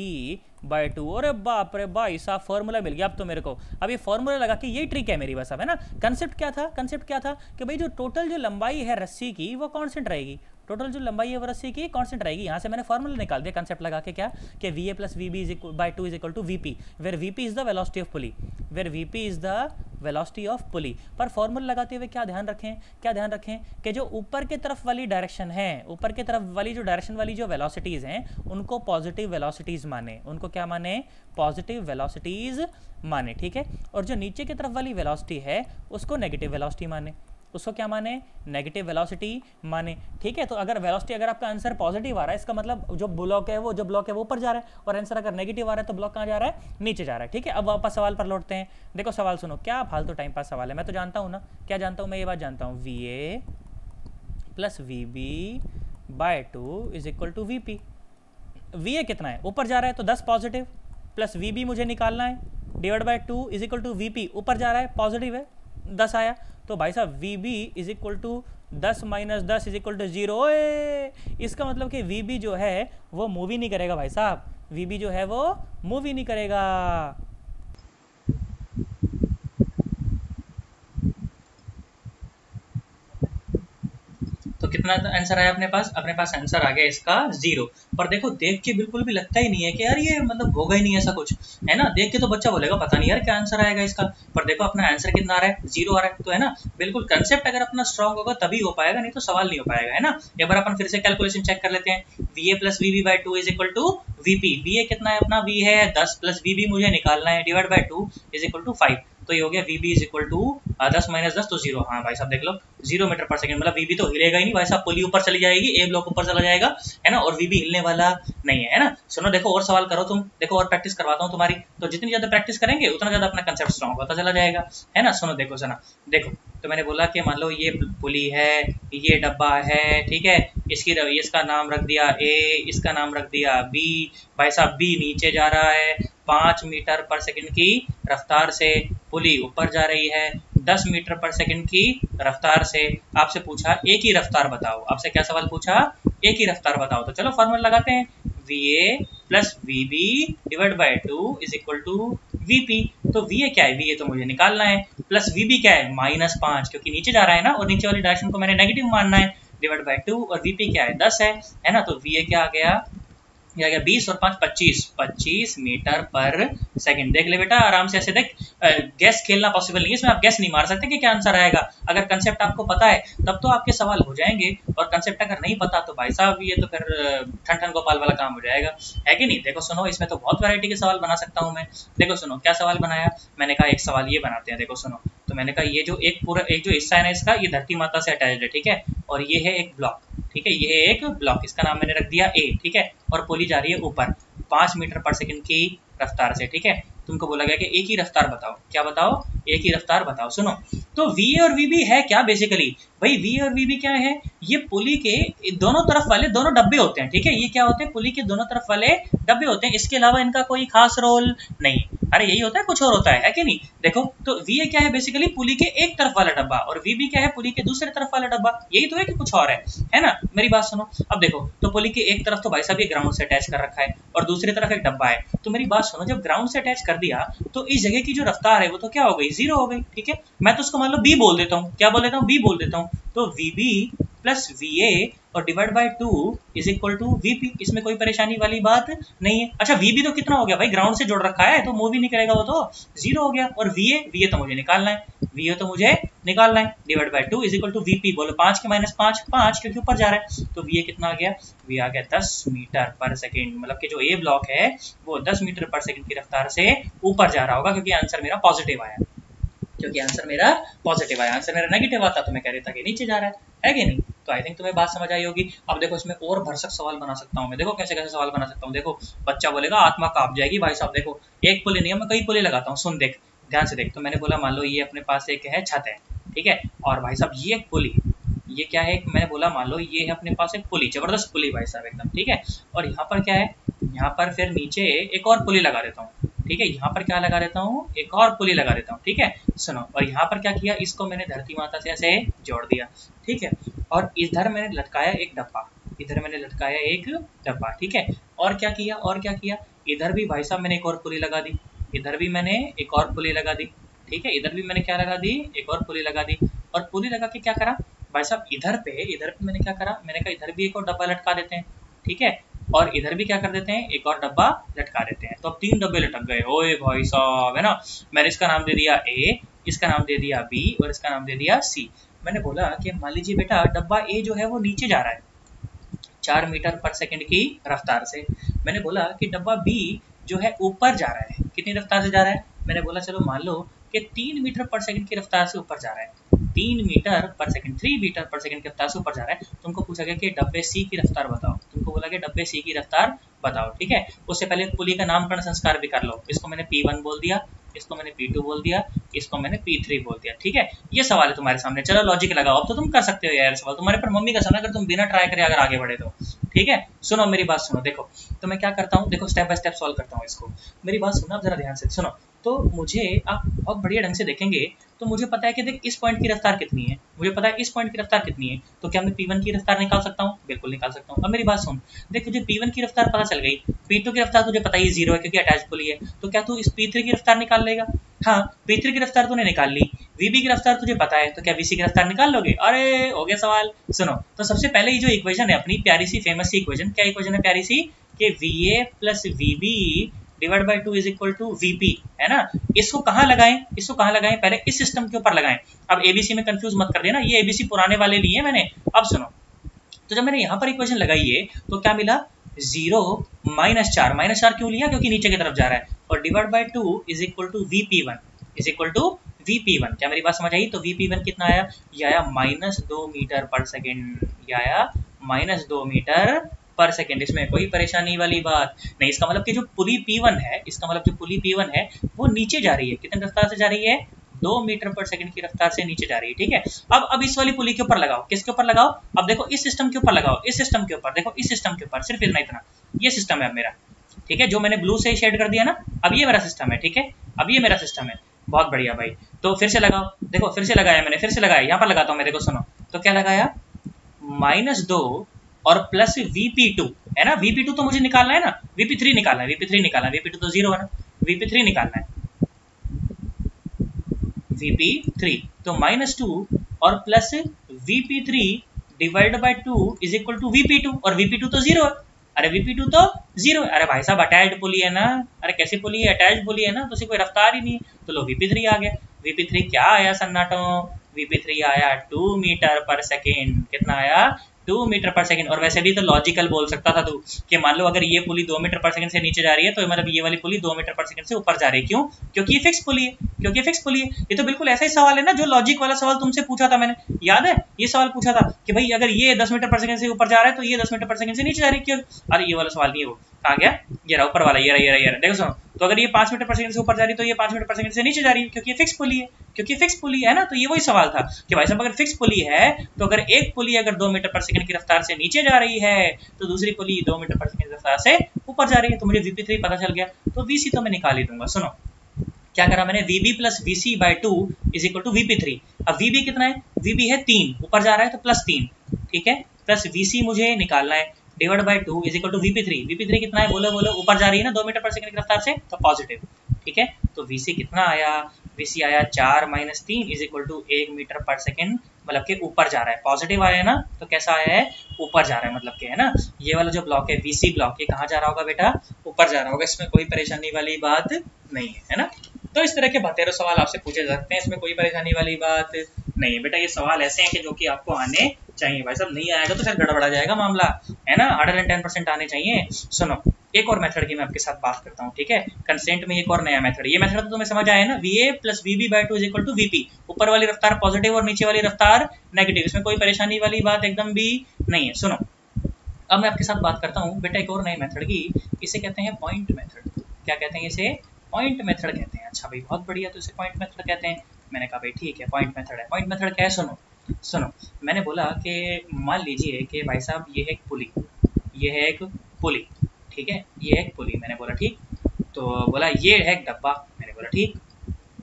by 2। अरे बाप रे भाई साहब, फॉर्मूला मिल गया अब तो मेरे को। अब ये फॉर्मूला लगा के यही ट्रिक है मेरी बस अब, है ना। कंसेप्ट क्या था, कंसेप्ट क्या था कि भाई जो टोटल जो लंबाई है रस्सी की वो कांस्टेंट रहेगी, टोटल जो लंबाई है वो रस्सी की कांस्टेंट रहेगी। यहाँ से मैंने फॉर्मूला निकाल दिया कंसेप्ट लगा के, क्या कि VA plus VB is equal by 2 is equal to VP, where VP is the velocity of pulley, where VP is the velocity of pulley. पर फॉर्मूला लगाते हुए क्या ध्यान रखें, क्या ध्यान रखें कि जो ऊपर के तरफ वाली डायरेक्शन है, ऊपर के तरफ वाली जो डायरेक्शन वाली जो वेलोसिटीज़ हैं उनको पॉजिटिव वेलोसिटीज़ माने, उनको क्या माने, पॉजिटिव वेलोसिटीज़ माने, ठीक है। और जो नीचे की तरफ वाली वेलोसिटी है उसको नेगेटिव वेलोसिटी माने, उसको क्या माने, नेगेटिव वेलोसिटी माने, ठीक है। तो अगर वेलोसिटी, अगर आपका आंसर पॉजिटिव आ रहा है इसका मतलब जो ब्लॉक है वो ऊपर जा रहा है, और आंसर अगर नेगेटिव आ रहा है तो ब्लॉक कहाँ जा रहा है, नीचे जा रहा है, ठीक है। अब वापस सवाल पर लौटते हैं। देखो सवाल सुनो, क्या फालतू टाइम पास सवाल है, मैं तो जानता हूँ ना, क्या जानता हूँ मैं, ये बात जानता हूँ, VA plus VB by 2 is equal to VP। VA कितना है, ऊपर जा रहा है तो 10 पॉजिटिव, प्लस VB मुझे निकालना है, divide by 2 is equal to VP, ऊपर जा रहा है पॉजिटिव है 10 आया, तो भाई साहब VB is equal to 10 minus 10 is equal to 0। इसका मतलब कि VB जो है वो मूव ही नहीं करेगा भाई साहब, VB जो है वो मूव ही नहीं करेगा। तो कितना आंसर आया अपने पास आंसर आ गया इसका 0। पर देखो देख के बिल्कुल भी लगता ही नहीं है कि यार ये मतलब होगा ही नहीं ऐसा कुछ, है ना। देख के तो बच्चा बोलेगा पता नहीं यार क्या आंसर आएगा इसका, पर देखो अपना आंसर कितना आ रहा है, 0 आ रहा है, तो है ना बिल्कुल कंसेप्ट अगर अपना स्ट्रांग होगा तभी हो पाएगा, नहीं तो सवाल नहीं हो पाएगा, है ना। एक बार अपन फिर से कैलकुलेशन चेक कर लेते हैं, VA plus VB by 2 is equal to VP। VA कितना है अपना, V है 10 प्लस VB मुझे निकालना है, divide by 2 is equal to 5। तो ये हो गया VB is equal to 10 minus 10 तो 0। हाँ भाई साहब देख लो 0 मीटर पर सेकंड, मतलब VB तो हिलेगा ही नहीं भाई साहब, पुली ऊपर चली जाएगी, A ब्लॉक ऊपर चला जाएगा, है ना, और VB हिलने वाला नहीं है ना। सुनो देखो और सवाल करो तुम, देखो और प्रैक्टिस करवाता हूँ तुम्हारी, तो जितनी ज्यादा प्रैक्टिस करेंगे उतना ज्यादा अपना कंसेप्ट स्ट्रांग होता चला जाएगा, है ना। सुनो देखो सुना, देखो तो मैंने बोला कि मान लो ये पुली है, ये डब्बा है, ठीक है, इसका नाम रख दिया A, इसका नाम रख दिया B। भाई साहब B नीचे जा रहा है, 5 मीटर पर सेकंड की रफ्तार से पुली ऊपर जा रही है, 10 मीटर पर सेकंड की रफ्तार से। आपसे पूछा A की रफ्तार बताओ, आपसे क्या सवाल पूछा, A की रफ्तार बताओ। तो चलो फॉर्मूला लगाते हैं, VA plus VB divide by 2 is equal to VP। तो VA क्या है, VA तो मुझे निकालना है, प्लस VB क्या है -5, क्योंकि नीचे जा रहा है ना, और नीचे वाली डायरेक्शन को मैंने नेगेटिव मानना है, डिवाइड बाय 2, और VP क्या है 10 है ना। तो VA क्या आ गया, ये आ गया 20 और 5 25 मीटर पर सेकंड। देख ले बेटा आराम से, ऐसे देख, गैस खेलना पॉसिबल नहीं है इसमें, आप गैस नहीं मार सकते कि क्या आंसर आएगा। अगर कंसेप्ट आपको पता है तब तो आपके सवाल हो जाएंगे, और कंसेप्ट अगर नहीं पता तो भाई साहब ये तो फिर ठन ठन गोपाल वाला काम हो जाएगा, है कि नहीं। देखो सुनो, इसमें तो बहुत वैरायटी के सवाल बना सकता हूँ मैं। देखो सुनो क्या सवाल बनाया मैंने, कहा एक सवाल ये बनाते हैं, देखो सुनो। तो मैंने कहा ये जो एक जो हिस्सा है ना इसका, ये धरती माता से अटैच्ड है, ठीक है, और ये है एक ब्लॉक, ठीक है, ये है एक ब्लॉक, इसका नाम मैंने रख दिया A, ठीक है, और पुली जा रही है ऊपर 5 मीटर पर सेकंड की रफ्तार से, ठीक है। तुमको बोला गया कि A की रफ्तार बताओ, क्या बताओ, A की रफ्तार बताओ। सुनो तो VA और VB है क्या बेसिकली, भाई VA और VB क्या है, ये पुली के दोनों तरफ वाले दोनों डब्बे होते हैं, ठीक है, ये क्या होते हैं, पुली के दोनों तरफ वाले डब्बे होते हैं, इसके अलावा इनका कोई खास रोल नहीं। अरे यही होता है, कुछ और होता है कि नहीं। देखो तो VA क्या है बेसिकली, पुली के एक तरफ वाला डब्बा, और VB क्या है, पुली के दूसरे तरफ वाला डब्बा, यही तो है कि कुछ और है ना। मेरी बात सुनो, अब देखो तो पुली के एक तरफ तो भाई साहब ये ग्राउंड से अटैच कर रखा है, और दूसरी तरफ एक डब्बा है। तो मेरी बात सुनो, जब ग्राउंड से अटैच कर दिया तो इस जगह की जो रफ्तार है वो तो क्या हो गई, 0 हो गई, ठीक है। मैं तो उसको मान लो B बोल देता हूँ, क्या बोल देता हूँ, B बोल देता हूँ। तो VB प्लस VA और divide by 2 is equal to VP, इसमें कोई परेशानी वाली बात नहीं है। अच्छा VB तो कितना हो गया भाई, ग्राउंड से जोड़ रखा है तो मूव भी नहीं करेगा, वो तो 0 हो गया। और VA तो मुझे निकालना है, divide by 2 is equal to VP। बोलो 5 के माइनस 5 क्योंकि ऊपर जा रहा है, तो VA कितना आ गया, VA आ गया 10 मीटर पर सेकेंड, मतलब कि जो A ब्लॉक है वो 10 मीटर पर सेकेंड की रफ्तार से ऊपर जा रहा होगा, क्योंकि आंसर मेरा पॉजिटिव आया, आंसर मेरा नेगेटिव आता तो मैं कह रहा था कि नीचे जा रहा है कि नहीं। तो आई थिंक तुम्हें बात समझ आई होगी। अब देखो इसमें और भरसक सवाल बना सकता हूँ मैं, देखो कैसे कैसे सवाल बना सकता हूँ। देखो बच्चा बोलेगा आत्मा कांप जाएगी, भाई साहब देखो एक पुली नहीं है, मैं कई पुली लगाता हूँ, सुन देख ध्यान से देख। तो मैंने बोला मान लो ये अपने पास एक है छत है, ठीक है, और भाई साहब ये एक पुली, ये क्या है, मैंने बोला मान लो ये है अपने पास एक पुली, जबरदस्त पुली भाई साहब एकदम, ठीक है। और यहाँ पर क्या है, यहाँ पर फिर नीचे एक और पुली लगा देता हूँ, ठीक है, यहाँ पर क्या लगा देता हूँ, एक और पुली लगा देता हूँ। ठीक है, सुनो, और यहाँ पर क्या किया, इसको मैंने धरती माता से ऐसे जोड़ दिया। ठीक है, और इधर मैंने लटकाया एक डब्बा, इधर मैंने लटकाया एक डब्बा। ठीक है, और क्या किया, और क्या किया, इधर भी भाई साहब मैंने एक और पुली लगा दी, इधर भी मैंने एक और पुली लगा दी। ठीक है, इधर भी मैंने क्या लगा दी, एक और पुली लगा दी। और पुली लगा के क्या करा भाई साहब, इधर पे मैंने क्या करा, मैंने कहा इधर भी एक और डब्बा लटका देते हैं। ठीक है, और इधर भी क्या कर देते हैं, एक और डब्बा लटका देते हैं। तो अब 3 डब्बे लटक गए। ओए भाई साहब, है ना, मैंने इसका नाम दे दिया ए, इसका नाम दे दिया बी और इसका नाम दे दिया सी। मैंने बोला कि मान लीजिए बेटा डब्बा ए जो है वो नीचे जा रहा है 4 मीटर पर सेकंड की रफ्तार से। मैंने बोला कि डब्बा बी जो है ऊपर जा रहा है, कितनी रफ्तार से जा रहा है, मैंने बोला चलो मान लो कि 3 मीटर पर सेकंड की रफ्तार से ऊपर जा रहा है, 3 metre per second, 3 metre per second की रफ्तार से ऊपर जा रहा है। तुमको पूछा गया कि डब्बे सी की रफ्तार बताओ, तुमको बोला कि डब्बे सी की रफ्तार बताओ। ठीक है, उससे पहले पुली का नामकरण संस्कार भी कर लो। इसको मैंने P1 बोल दिया, इसको मैंने P2 बोल दिया, इसको मैंने P3 बोल दिया। ठीक है, ये सवाल है तुम्हारे सामने, चलो लॉजिक लगाओ। अब तो तुम कर सकते हो यार सवाल, तुम्हारे पर मम्मी का सवाल, अगर तुम बिना ट्राई करे अगर आगे बढ़े तो। ठीक है, सुनो मेरी बात सुनो, देखो तो मैं क्या करता हूँ, देखो स्टेप बाय स्टेप सॉल्व करता हूँ इसको। मेरी बात सुनो आप जरा ध्यान से सुनो। तो मुझे आप बहुत बढ़िया ढंग से देखेंगे तो मुझे पता है कि देख इस पॉइंट की रफ्तार कितनी है, मुझे पता है इस पॉइंट की रफ्तार कितनी है। तो क्या मैं P1 की रफ्तार निकाल सकता हूँ, बिल्कुल निकाल सकता हूँ। अब मेरी बात सुन, देख तुझे P1 की रफ्तार पता चल गई, P2 की रफ्तार तुझे पता ही 0 है क्योंकि अटैच पुली है। तो क्या तू इस P3 की रफ्तार निकाल लेगा, हाँ P3 की रफ्तार तूने निकाल ली, VB की रफ्तार तुझे पता है, तो क्या VC की रफ्तार निकाल लोगे। अरे हो गया सवाल। सुनो, तो सबसे पहले ये जो इक्वेशन है अपनी प्यारी सी फेमस सी इक्वेशन, क्या इक्वेशन है प्यारी सी, कि VA plus VB divide by 2 is equal to VP, है ना। इसको कहाँ लगाएं, इसको कहाँ लगाएं, पहले इस सिस्टम के ऊपर लगाएं। अब ABC में कंफ्यूज मत कर देना, ये ABC पुराने वाले लिए मैंने। अब सुनो, तो जब मैंने यहाँ पर इक्वेशन लगाई है तो क्या मिला, 0 -4, -4 क्यों लिया, क्योंकि नीचे की तरफ जा रहा है, और divide by 2 is equal to VP1 is equal to VP1। क्या मेरी बात समझ आई। तो VP1 कितना आया, ये आया -2 मीटर पर सेकेंड, ये आया -2 मीटर पर सेकेंड। इसमें कोई परेशानी वाली बात नहीं। इसका मतलब कि जो पुली P1 है, इसका मतलब जो पुली P1 है वो नीचे जा रही है, कितनी रफ्तार से जा रही है, 2 मीटर पर सेकंड की रफ्तार से नीचे जा रही है। ठीक है, अब इस वाली पुली के ऊपर लगाओ, किसके ऊपर लगाओ, अब देखो इस सिस्टम के ऊपर लगाओ, इस सिस्टम के ऊपर, देखो इस सिस्टम के ऊपर, सिर्फ इतना, ये सिस्टम है अब मेरा। ठीक है, जो मैंने ब्लू से शेड कर दिया ना, अब ये मेरा सिस्टम है। ठीक है, अब ये मेरा सिस्टम है, बहुत बढ़िया भाई। तो फिर से लगाओ, देखो फिर से लगाया मैंने, फिर से लगाया, यहाँ पर लगाता हूँ मैं, देखो सुनो, तो क्या लगाया, -2 और प्लस VP2, है ना। VP2 तो मुझे निकालना है ना, VP3 निकालना है, VP3 निकालना है, VP2 तो 0 है ना, VP3 निकालना है, VP3। तो -2 और plus VP3 divide by 2 is equal to VP2, और VP2 तो 0 है। अरे VP2 तो 0 है, अरे भाई साहब अटैच्ड पुली है ना, अरे कैसी पुली है, अटैच्ड पुली है ना, तो उसकी कोई रफ्तार ही नहीं है। तो लो VP3 आ गया। VP3 क्या आया सन्नाटो, VP3 आया 2 मीटर पर सेकेंड। कितना आया, 2 मीटर पर सेकंड। और वैसे भी तो लॉजिकल बोल सकता था तू कि मान लो अगर ये पुली 2 मीटर पर सेकंड से नीचे जा रही है तो मतलब ये वाली पुली 2 मीटर पर सेकंड से ऊपर जा रही है। क्यों, क्योंकि ये फिक्स पुली है, क्योंकि ये फिक्स पुली है। ये तो बिल्कुल ऐसा ही सवाल है ना जो लॉजिक वाला सवाल तुमसे पूछा था मैंने, याद है। ये सवाल पूछा था कि भाई अगर ये 10 मीटर पर सेकंड से ऊपर जा रहा है तो ये 10 मीटर पर सेकंड से नीचे जा रही है, क्यों। अरे ये वाला सवाल नहीं है वो, कहाँ गया, ये रहा ऊपर वाला, ये रहा, ये रहा। देखो सुनो, तो अगर ये 5 मीटर पर सेकंड से ऊपर जा रही है तो ये 5 मीटर पर सेकंड से नीचे जा रही है, क्योंकि ये फिक्स पुली है, क्योंकि फिक्स पुली है ना। तो ये वही सवाल था कि भाई साहब अगर फिक्स पुली है तो अगर एक पुली अगर 2 मीटर पर सेकंड की रफ्तार से नीचे जा रही है तो दूसरी पुली 2 मीटर पर सेकंड की रफ्तार से ऊपर जा रही है। तो मुझे VP3 पता चल गया, तो VC तो मैं निकाल ही दूंगा। सुनो क्या करा मैंने, VB plus VC by 2 is equal to VP3। अब VB कितना है, VB है 3, ऊपर जा रहा है तो +3, ठीक है, प्लस VC मुझे निकालना है, divide by 2 is equal to VP3। VP3 कितना है, बोलो बोलो, ऊपर जा रही है ना 2 मीटर पर सेकंड की रफ्तार से, तो पॉजिटिव। ठीक है, तो VC कितना आया, VC आया 4 - 3 is equal to 1 metre per second, मतलब कि ऊपर जा रहा है, पॉजिटिव आया है ना। तो कैसा आया है, ऊपर जा रहा है, मतलब कि है ना। ये वाला जो ब्लॉक है VC ब्लॉक, ये कहाँ जा रहा होगा बेटा, ऊपर जा रहा होगा, इसमें कोई परेशानी वाली बात नहीं है ना। तो इस तरह के बतेरे सवाल आपसे पूछे जा सकते हैं, इसमें कोई परेशानी वाली बात नहीं है बेटा। ये सवाल ऐसे हैं कि जो कि आपको आने चाहिए। भाई साहब नहीं आएगा तो फिर गड़बड़ा जाएगा मामला, है ना। 110% आने चाहिए। सुनो एक और मेथड की मैं आपके साथ बात करता हूँ, ठीक है। कंसेंट में एक और नया मेथड, ये मेथड तो तुम्हें समझ आया ना, VA plus VB by 2 is equal to VP। ऊपर वाली रफ्तार पॉजिटिव और नीचे वाली रफ्तार नेगेटिव, इसमें कोई परेशानी वाली बात एकदम भी नहीं है। सुनो अब मैं आपके साथ बात करता हूँ बेटा एक और नए मेथड की, इसे कहते हैं पॉइंट मेथड। क्या कहते हैं इसे, पॉइंट मेथड कहते हैं। अच्छा भाई बहुत बढ़िया, तो इसे पॉइंट मेथड कहते हैं। मैंने कहा भाई ठीक है पॉइंट मेथड है। पॉइंट मेथड क्या है, सुनो सुनो, मैंने बोला कि मान लीजिए कि भाई साहब ये है एक पुली, ये है एक पुली, ठीक है, ये है एक पुली, मैंने बोला ठीक। तो बोला ये है एक डब्बा, मैंने बोला ठीक,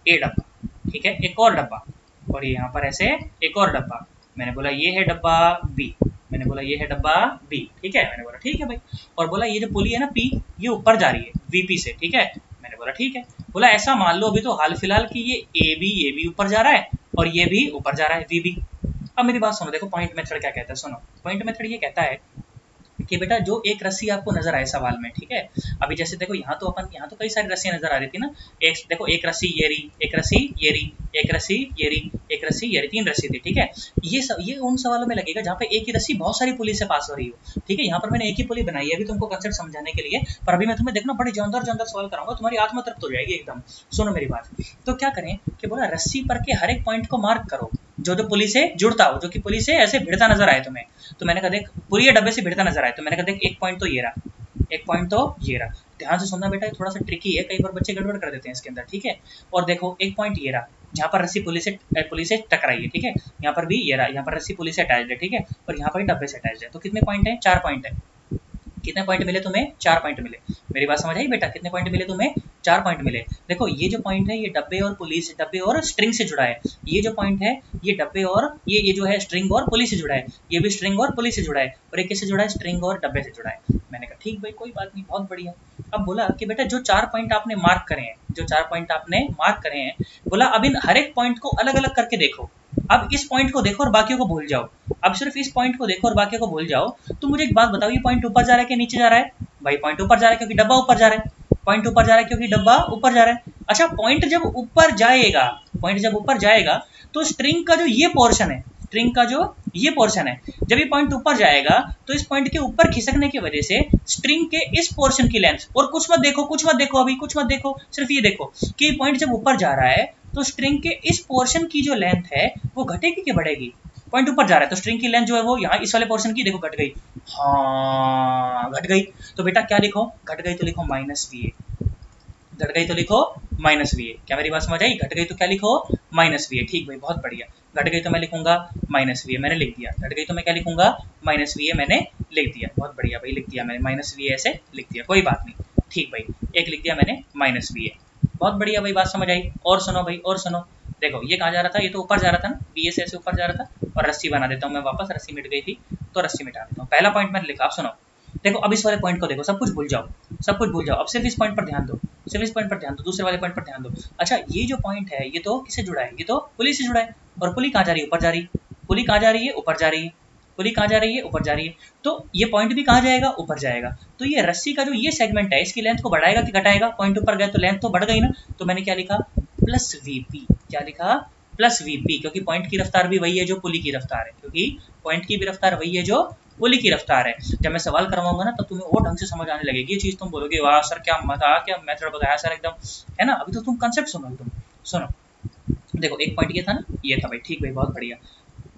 ए डब्बा, ठीक है, एक और डब्बा, और यहाँ पर ऐसे एक और डब्बा, मैंने बोला ये है डब्बा बी, मैंने बोला ये है डब्बा बी, ठीक है, मैंने बोला ठीक है भाई। और बोला ये जो पुली है ना पी, ये ऊपर जा रही है वीपी से, ठीक है, मैंने बोला ठीक है। बोला ऐसा मान लो अभी तो हाल फिलहाल कि ये भी ऊपर जा रहा है और ये भी ऊपर जा रहा है वीबी। अब मेरी बात सुनो, देखो पॉइंट मेथड क्या कहता है, सुनो पॉइंट मेथड ये कहता है कि बेटा जो एक रस्सी आपको नजर आए सवाल में, ठीक है, अभी जैसे देखो यहाँ तो कई सारी रस्सियां नजर आ रही थी ना, एक देखो एक रस्सी ये रही, एक रस्सी ये रही, एक रस्सी ये रही, एक रस्सी ये रही, 3 रस्सी थी, ठीक है। ये उन सवालों में लगेगा जहाँ पे एक ही रस्सी बहुत सारी पुली से पास हो रही हो, ठीक है। यहाँ पर मैंने एक ही पुली बनाई है अभी तुमको कंसेप्ट समझाने के लिए, पर अभी मैं तुम्हें देखना बड़े जानदार जानदार सवाल कराऊंगा, तुम्हारी आत्मा तृप्त हो जाएगी एकदम। सुनो मेरी बात, तो क्या करें कि बोला रस्सी पर के हर एक पॉइंट को मार्क करो जो जो पुली से जुड़ता हो, जो कि पुली से ऐसे भिड़ता नजर आए तुम्हें। तो मैंने कहा देख पूरी ये डब्बे से भिड़ता नजर आए, तो मैंने कहा देख एक पॉइंट तो ये रहा, एक पॉइंट तो ये रहा। ध्यान से सुनना बेटा, ये थोड़ा सा ट्रिकी है, कई बार बच्चे गड़बड़ कर देते हैं इसके अंदर, ठीक है। और देखो एक पॉइंट ये रहा जहाँ पर रस्सी पुलिस से टकराई है, ठीक है, यहाँ पर भी ये रहा, यहाँ पर रस्सी पुलिस से अटैच्ड है, ठीक है, और यहाँ पर डब्बे से अटैच्ड है। तो कितने पॉइंट है, 4 पॉइंट है। कितने पॉइंट मिले तुम्हें, 4 पॉइंट मिले। मेरी बात समझ आई बेटा, कितने पॉइंट मिले तुम्हें, 4 पॉइंट मिले। देखो ये जो पॉइंट है ये डब्बे और पुलिस, डब्बे और स्ट्रिंग से जुड़ा है। ये जो पॉइंट है ये डब्बे और ये जो है स्ट्रिंग और पुलिस से जुड़ा है, ये भी स्ट्रिंग और पुलिस से जुड़ा है, और एक किससे जुड़ा है, स्ट्रिंग और डब्बे से जुड़ा है। मैंने कहा ठीक भाई कोई बात नहीं, बहुत बढ़िया। अब बोला कि बेटा जो 4 पॉइंट आपने मार्क करे हैं, जो 4 पॉइंट आपने मार्क करे हैं, बोला अब इन हर एक पॉइंट को अलग अलग करके देखो। अब इस पॉइंट को देखो और बाकियों को भूल जाओ, अब सिर्फ इस पॉइंट को देखो और बाकियों को भूल जाओ। तो मुझे एक बात बताओ, ये पॉइंट ऊपर जा रहा है कि नीचे जा रहा है, भाई पॉइंट ऊपर जा रहा है क्योंकि डब्बा ऊपर जा रहा है, पॉइंट ऊपर जा रहा है क्योंकि डब्बा ऊपर जा रहा है। अच्छा पॉइंट जब ऊपर जाएगा, पॉइंट जब ऊपर जाएगा तो स्ट्रिंग का जो ये पोर्शन है, स्ट्रिंग का जो ये पोर्शन है, जब ये पॉइंट ऊपर जाएगा तो इस पॉइंट के ऊपर खिसकने की वजह से स्ट्रिंग के इस पोर्शन की लेंथ, और कुछ मत देखो, कुछ मत देखो, अभी कुछ मत देखो, सिर्फ ये देखो कि पॉइंट जब ऊपर जा रहा है तो स्ट्रिंग के इस पोर्शन की जो लेंथ है वो घटेगी कि बढ़ेगी। पॉइंट ऊपर जा रहा है तो स्ट्रिंग की लेंथ जो है वो यहाँ इस वाले पोर्शन की देखो घट गई, हाँ घट गई। तो बेटा क्या लिखो, घट गई तो लिखो माइनस वी ए, घट गई तो लिखो माइनस वी ए। क्या मेरी बात समझ आई, घट गई तो क्या लिखो, माइनस वी ए। ठीक भाई बहुत बढ़िया, घट गई तो मैं लिखूंगा माइनस वी ए, मैंने लिख दिया। घट गई तो मैं क्या लिखूंगा, माइनस वी ए, मैंने लिख दिया। बहुत बढ़िया भाई, लिख दिया मैंने माइनस वी ए, ऐसे लिख दिया, कोई बात नहीं। ठीक भाई, एक लिख दिया मैंने माइनस वी ए, बहुत बढ़िया भाई, बात समझ आई। और सुनो भाई, और सुनो, देखो ये कहाँ जा रहा था, ये तो ऊपर जा रहा था ना, बी ए से ऐसे ऊपर जा रहा था, और रस्सी बना देता हूँ मैं वापस, रस्सी मिट गई थी तो रस्सी मिटा देता हूँ। पहला पॉइंट मैंने लिखा, अब सुनो, देखो अब इस वाले पॉइंट को देखो, सब कुछ भूल जाओ, सब कुछ भूल जाओ, अब सिर्फ इस पॉइंट पर ध्यान दो, सिर्फ इस पॉइंट पर ध्यान दो, दूसरे वाले पॉइंट पर ध्यान दो। अच्छा ये जो पॉइंट है ये तो किससे जुड़ा है, ये तो पुली से जुड़ा है, और पुली कहाँ जा रही है, ऊपर जा रही है, पुली कहाँ जा रही है, ऊपर जा रही है, पुली कहाँ जा रही है, ऊपर जा रही है। तो ये पॉइंट भी कहाँ जाएगा, ऊपर जाएगा। तो ये रस्सी का जो ये सेगमेंट है इसकी लेंथ को बढ़ाएगा कि घटाएगा, पॉइंट ऊपर गया तो लेंथ तो बढ़ गई ना। तो मैंने क्या लिखा, प्लस वीपी, क्या लिखा, प्लस वीपी, क्योंकि पॉइंट की रफ्तार भी वही है जो पुली की रफ्तार है, क्योंकि पॉइंट की भी रफ्तार वही है जो पुली की रफ्तार है। जब मैं सवाल करवाऊंगा ना तब तुम्हें और ढंग से समझ आने लगेगी ये चीज, तुम बोलोगे वाह सर क्या मजा, क्या मेथड बताया सर एकदम, है ना। अभी तो तुम कंसेप्ट सुनो, तुम सुनो, देखो एक पॉइंट ये था ना, ये था भाई, ठीक भाई बहुत बढ़िया।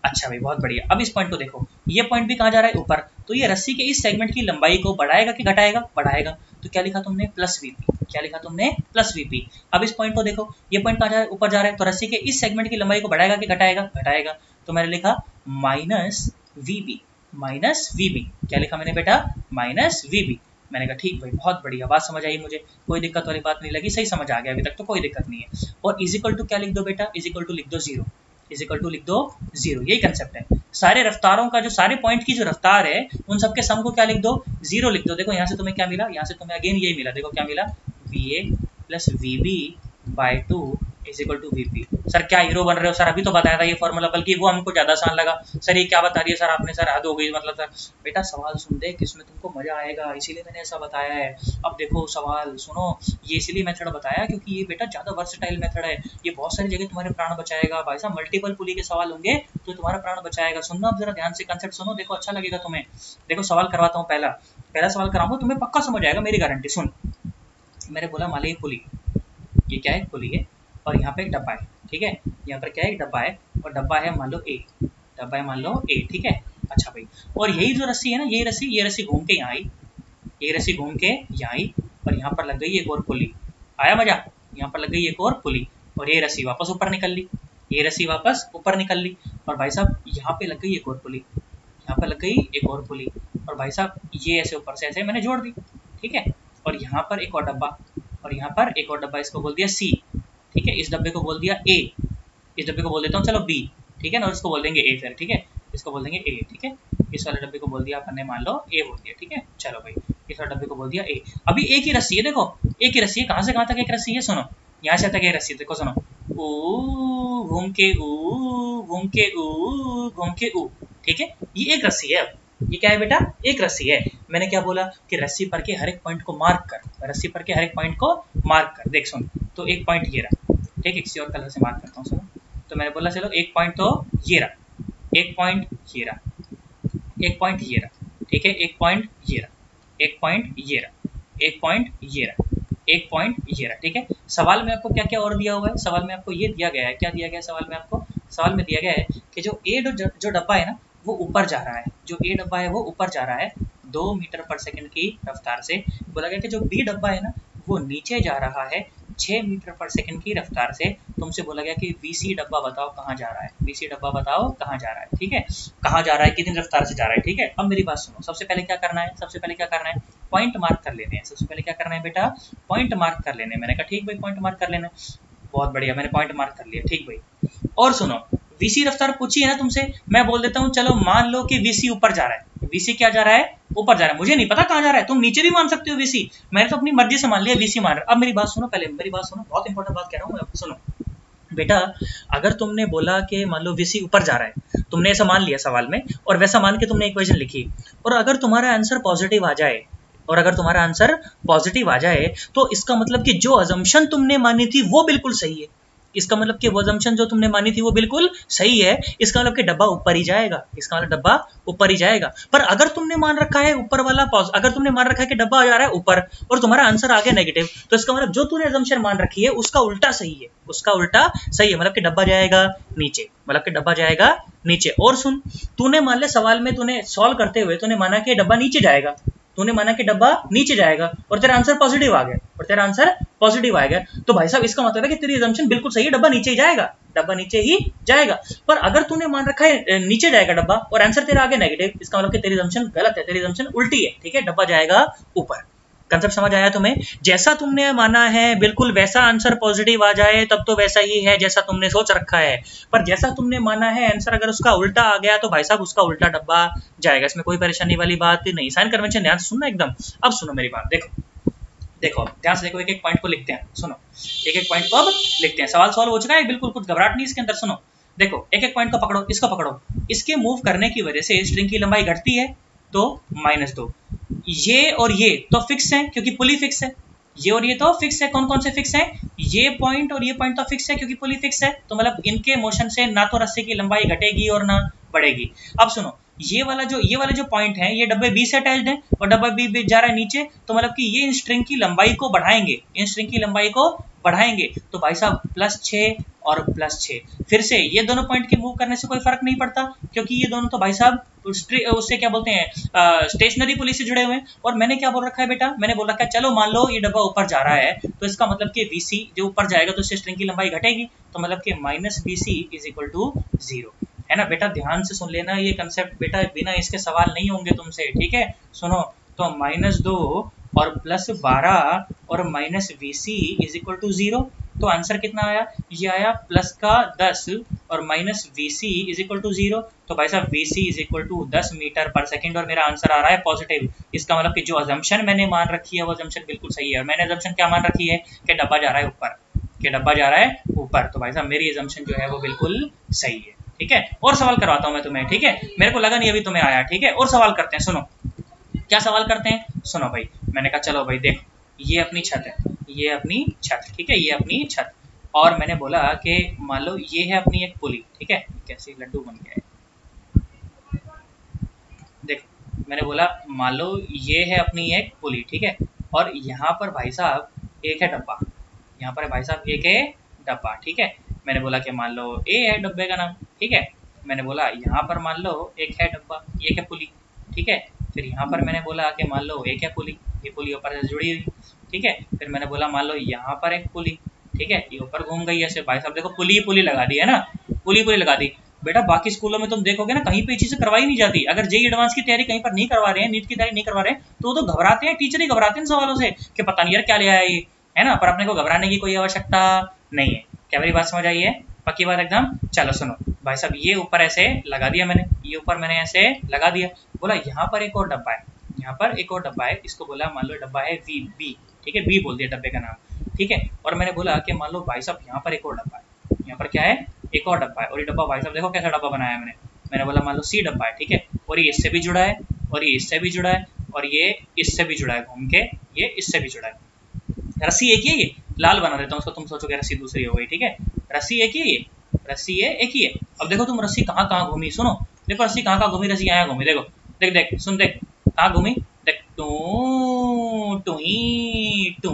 अच्छा भाई बहुत बढ़िया, अब इस पॉइंट को देखो, ये पॉइंट भी कहाँ जा रहा है, ऊपर। तो ये रस्सी के इस सेगमेंट की लंबाई को बढ़ाएगा कि घटाएगा, बढ़ाएगा। तो क्या लिखा तुमने, प्लस वीपी, क्या लिखा तुमने, प्लस वीपी। अब इस पॉइंट को देखो, ये पॉइंट कहाँ जा रहा है, ऊपर जा रहा है, तो रस्सी के इस सेगमेंट की लंबाई को बढ़ाएगा कि घटाएगा, घटाएगा। तो मैंने लिखा माइनस वीबी, माइनस वीबी। क्या लिखा मैंने बेटा, माइनस वीबी। मैंने कहा ठीक भाई बहुत बढ़िया, बात समझ आई मुझे, कोई दिक्कत वाली बात नहीं लगी, सही समझ आ गया अभी तक तो कोई दिक्कत नहीं है। और इजिकल टू क्या लिख दो बेटा, इजिकल टू लिख दो जीरो, इजिकल टू लिख दो जीरो, यही कंसेप्ट है। सारे रफ्तारों का जो, सारे पॉइंट की जो रफ्तार है उन सबके सम को क्या लिख दो, जीरो लिख दो। देखो यहाँ से तुम्हें क्या मिला, यहाँ से तुम्हें अगेन यही मिला, देखो क्या मिला, V A plus V B by two is equal to VP. Sir क्या हीरो बन रहे हो सर, अभी तो बताया था ये फॉर्मूला, बल्कि वो हमको ज्यादा आसान लगा। सर ये क्या बता दिया सर आपने, सर हद हो गई, मतलब सर बेटा सवाल सुन दे किसमें तुमको मजा आएगा, इसीलिए मैंने ऐसा बताया है। अब देखो सवाल सुनो, ये इसीलिए मेथड बताया क्योंकि ये बेटा ज्यादा वर्सेटाइल मेथड है, ये बहुत सारी जगह तुम्हारे प्राण बचाएगा भाई साहब। मल्टीपल पुली के सवाल होंगे तो तुम्हारा प्राण बचाएगा। सुनना अब जरा ध्यान से, कंसेप्ट सुनो, देखो अच्छा लगेगा तुम्हें। देखो सवाल करवाता हूँ, पहला सवाल कराऊंगा, तुम्हें पक्का समझ आएगा, मेरी गारंटी। सुन, मैंने बोला मान ली पुली, ये क्या है, पुली है, और यहाँ पे एक डब्बा है, ठीक है, यहाँ पर क्या है, एक डब्बा है, और डब्बा है मान लो ए, डब्बा है मान लो ए, ठीक है। अच्छा भाई, और यही जो रस्सी है ना, ये रस्सी घूम के यहाँ आई, ये रस्सी घूम के यहाँ आई, और यहाँ पर लग गई एक और पुली। आया मजा, यहाँ पर लग गई एक और पुली, और ये रस्सी वापस ऊपर निकल ली, ये रस्सी वापस ऊपर निकल ली, और भाई साहब यहाँ पे लग गई एक और पुली, यहाँ पे लग गई एक और पुली, और भाई साहब ये ऐसे ऊपर से ऐसे मैंने जोड़ दी, ठीक है। और यहाँ पर एक और डब्बा, और यहाँ पर एक और डब्बा, इसको बोल दिया सी, ठीक है, इस डब्बे को बोल दिया ए, इस डब्बे को बोल देता हूँ चलो बी, ठीक है ना, और इसको बोल देंगे ए फिर, ठीक है, इसको बोल देंगे ए, ठीक है, इस वाले डब्बे को बोल दिया अपन ने, मान लो ए बोल दिया, ठीक है, चलो भाई इस वाले डब्बे को बोल दिया ए। अभी एक ही रस्सी है, देखो एक ही रस्सी है, कहाँ से कहाँ तक एक रस्सी है, सुनो यहाँ से तक एक रस्सी, देखो सुनो, ऊ घूम के ऊ, घूम के ऊ, घूम के ऊ, ठीक है, ये एक रस्सी है। अब ये क्या है बेटा, एक रस्सी है। मैंने क्या बोला कि रस्सी पर के हर एक पॉइंट को मार्क कर, रस्सी पर के हर एक पॉइंट को मार्क कर, देख सुन, तो एक पॉइंट ये रहा, ठीक है, किसी और कलर से मार्क करता हूँ, सुनो, तो मैंने बोला चलो एक पॉइंट तो ये रहा, एक पॉइंट ये रहा, एक पॉइंट ये रहा, ठीक है, एक पॉइंट ये रहा, एक पॉइंट ये रहा, एक पॉइंट ये रहा, एक पॉइंट ये रहा, ठीक है। सवाल में आपको क्या क्या और दिया हुआ है, सवाल में आपको ये दिया गया है, क्या दिया गया है सवाल में आपको, सवाल में दिया गया है कि जो ए जो डब्बा है ना वो ऊपर जा रहा है, जो ए डब्बा है वो ऊपर जा रहा है 2 मीटर पर सेकंड की रफ्तार से। बोला गया कि जो बी डब्बा है ना वो नीचे जा रहा है 6 मीटर पर सेकंड की रफ्तार से। तुमसे बोला गया कि बीसी डब्बा बताओ कहाँ जा रहा है, बीसी डब्बा बताओ कहाँ जा रहा है, ठीक है, कहाँ जा रहा है, कितनी रफ्तार से जा रहा है, ठीक है। अब मेरी बात सुनो, सबसे पहले क्या करना है, सबसे पहले क्या करना है, पॉइंट मार्क कर लेने हैं, सबसे पहले क्या करना है बेटा, पॉइंट मार्क कर लेने। मैंने कहा ठीक भाई पॉइंट मार्क कर लेना, बहुत बढ़िया, मैंने पॉइंट मार्क कर लिया, ठीक भाई। और सुनो, वीसी रफ्तार पूछी है ना तुमसे, मैं बोल देता हूँ चलो मान लो कि वीसी ऊपर जा रहा है, वीसी क्या जा रहा है, ऊपर जा रहा है, मुझे नहीं पता कहाँ जा रहा है, तुम नीचे भी मान सकते हो वीसी, मैंने तो अपनी मर्जी से मान लिया वीसी मान रहा है। अब मेरी बात सुनो, पहले मेरी बात सुनो, बहुत इंपॉर्टेंट बात कह रहा हूँ मैं, सुनो बेटा, अगर तुमने बोला कि मान लो वीसी ऊपर जा रहा है, तुमने ऐसा मान लिया सवाल में और वैसा मान के तुमने इक्वेशन लिखी, और अगर तुम्हारा आंसर पॉजिटिव आ जाए, और अगर तुम्हारा आंसर पॉजिटिव आ जाए तो इसका मतलब कि जो अजम्पशन तुमने मानी थी वो बिल्कुल सही है, इसका मतलब कि वो अजम्पशन जो तुमने मानी थी वो बिल्कुल सही है, इसका मतलब कि डब्बा ऊपर ही जाएगा, इसका मतलब डब्बा ऊपर ही जाएगा। पर अगर तुमने मान रखा है ऊपर वाला अगर तुमने मान रखा है कि डब्बा जा रहा है ऊपर और तुम्हारा आंसर आ गया नेगेटिव, तो इसका मतलब जो तूने अजम्पशन मान रखी है उसका उल्टा सही है, उसका उल्टा सही है, मतलब कि डब्बा जाएगा नीचे, मतलब कि डब्बा जाएगा नीचे। और सुन, तूने मान लिया सवाल में तूने सॉल्व करते हुए तूने माना कि डब्बा नीचे जाएगा, तूने माना कि डब्बा नीचे जाएगा और तेरा आंसर पॉजिटिव आ गया, और तेरा आंसर पॉजिटिव आ गया, तो भाई साहब इसका मतलब है कि तेरी असम्पशन बिल्कुल सही है, डब्बा नीचे ही जाएगा, डब्बा नीचे ही जाएगा। पर अगर तूने मान रखा है नीचे जाएगा डब्बा और आंसर तेरा आ गया नेगेटिव, इसका मतलब कि तेरी असम्पशन गलत है, तेरी असम्पशन उल्टी है, ठीक है, डब्बा जाएगा ऊपर। कंसेप्ट समझ आया तुम्हें, जैसा तुमने माना है बिल्कुल वैसा आंसर पॉजिटिव आ जाए तब तो वैसा ही है जैसा तुमने सोच रखा है, पर जैसा तुमने माना है आंसर अगर उसका उल्टा आ गया तो भाई साहब उसका उल्टा डब्बा जाएगा, इसमें कोई परेशानी वाली बात नहीं। साइन कन्वेंशन ध्यान से सुनना एकदम। अब सुनो मेरी बात, देखो देखो ध्यान से देखो, एक एक पॉइंट को लिखते हैं, सुनो एक एक पॉइंट को अब लिखते हैं, सवाल सॉल्व हो चुका है बिल्कुल, कुछ घबराहट नहीं इसके अंदर। सुनो देखो, एक एक पॉइंट को पकड़ो, इसको पकड़ो, इसके मूव करने की वजह से स्ट्रिंग की लंबाई घटती है तो -2, ये और ये तो फिक्स है क्योंकि पुली फिक्स है, ये और ये तो फिक्स है। कौन कौन से फिक्स है, ये पॉइंट और ये पॉइंट तो फिक्स है क्योंकि पुली फिक्स है, तो मतलब इनके मोशन से ना तो रस्सी की लंबाई घटेगी और ना बढ़ेगी। अब सुनो, ये वाला जो पॉइंट है ये डब्बे बी से अटैच्ड है और डब्बा बी जा रहा है नीचे, तो मतलब कि ये इन स्ट्रिंग की लंबाई को बढ़ाएंगे, इन स्ट्रिंग की लंबाई को बढ़ाएंगे, तो भाई साहब +6 और +6, फिर से ये दोनों पॉइंट के मूव करने से कोई फर्क नहीं पड़ता क्योंकि ये दोनों तो भाई साहब उससे क्या बोलते हैं स्टेशनरी पुलिस से जुड़े हुए हैं। और मैंने क्या बोल रखा है बेटा, मैंने बोल रखा है चलो मान लो ये डब्बा ऊपर जा रहा है तो इसका मतलब कि VC जो ऊपर जाएगा तो इससे स्ट्रिंग की लंबाई घटेगी, तो मतलब कि -BC = 0 है ना बेटा। ध्यान से सुन लेना ये कंसेप्ट बेटा, बिना इसके सवाल नहीं होंगे तुमसे, ठीक है। सुनो तो -2 और +12 और -VC = 0, तो आंसर कितना आया, ये आया +10 और -VC = 0, तो भाई साहब VC = 10 मीटर पर सेकंड और मेरा आंसर आ रहा है पॉजिटिव। इसका मतलब कि जो अजम्पशन मैंने मान रखी है वो अजम्पशन बिल्कुल सही है, और मैंने अजम्पशन क्या मान रखी है कि डब्बा जा रहा है ऊपर, कि डब्बा जा रहा है ऊपर, तो भाई साहब मेरी अजम्पशन जो है वो बिल्कुल सही है, ठीक है। और सवाल करवाता हूँ मैं तुम्हें, ठीक है, मेरे को लगा नहीं अभी तुम्हें आया, ठीक है। और सवाल करते हैं, सुनो क्या सवाल करते हैं, सुनो भाई। मैंने कहा चलो भाई देखो, ये अपनी छत है, ये अपनी छत, ठीक है, ये अपनी छत, और मैंने बोला कि मान लो ये है अपनी एक पुली, ठीक है, कैसे लड्डू बन गया है, देखो मैंने बोला मान लो ये है अपनी एक पुली, ठीक है, और यहाँ पर भाई साहब एक है डब्बा, यहाँ पर भाई साहब एक है डब्बा, ठीक है। मैंने बोला कि मान लो ए है डब्बे का नाम, ठीक है। मैंने बोला यहाँ पर मान लो एक है डब्बा, एक है पुली, ठीक है। फिर यहाँ पर मैंने बोला कि मान लो एक है पुली, ये पुली ऊपर से जुड़ी हुई, ठीक है। फिर मैंने बोला मान लो यहाँ पर एक पुली, ठीक है, ये ऊपर घूम गई ऐसे, भाई साहब देखो पुली लगा दी है ना, पुली लगा दी। बेटा बाकी स्कूलों में तुम देखोगे ना कहीं पे चीजें करवाई नहीं जाती, अगर जेईई एडवांस की तैयारी कहीं पर नहीं करवा रहे हैं, नीट की तैयारी नहीं करवा रहे हैं, तो घबराते हैं, टीचर ही घबराते हैं सवालों से कि पता नहीं यार क्या ले आया ये, है ना, पर अपने को घबराने की कोई आवश्यकता नहीं है। क्या मेरी बात समझ आई है? पक्की बात एकदम। चलो सुनो भाई साहब, ये ऊपर ऐसे लगा दिया मैंने, ये ऊपर मैंने ऐसे लगा दिया, बोला यहाँ पर एक और डब्बा है, यहाँ पर एक और डब्बा है, इसको बोला मान लो डब्बा है वी बी, ठीक है, बी बोल दिया डब्बे का नाम, ठीक है। और मैंने बोला कि मान लो भाई साहब यहाँ पर एक और डब्बा है, यहाँ पर क्या है, एक और डब्बा है, और ये डब्बा भाई साहब देखो कैसा डब्बा बनाया मैंने, मैंने बोला मान लो सी डब्बा है, ठीक है, और ये इससे भी जुड़ा है, और ये इससे भी जुड़ा है, और ये इससे भी जुड़ा है, घूम के ये इससे भी जुड़ा है। रस्सी एक ही है, ये लाल बना देता हूँ उसको, तुम सोचोगे रस्सी दूसरी हो गई, ठीक है, रस्सी एक ही है, ये रस्सी है एक ही है। अब देखो तुम रस्सी कहाँ कहाँ घूमी, सुनो देखो रस्सी कहाँ कहाँ घूमी, रस्सी यहाँ घूमी, देखो देख देख सुन देख कहाँ घूमी, देख टू टुई टू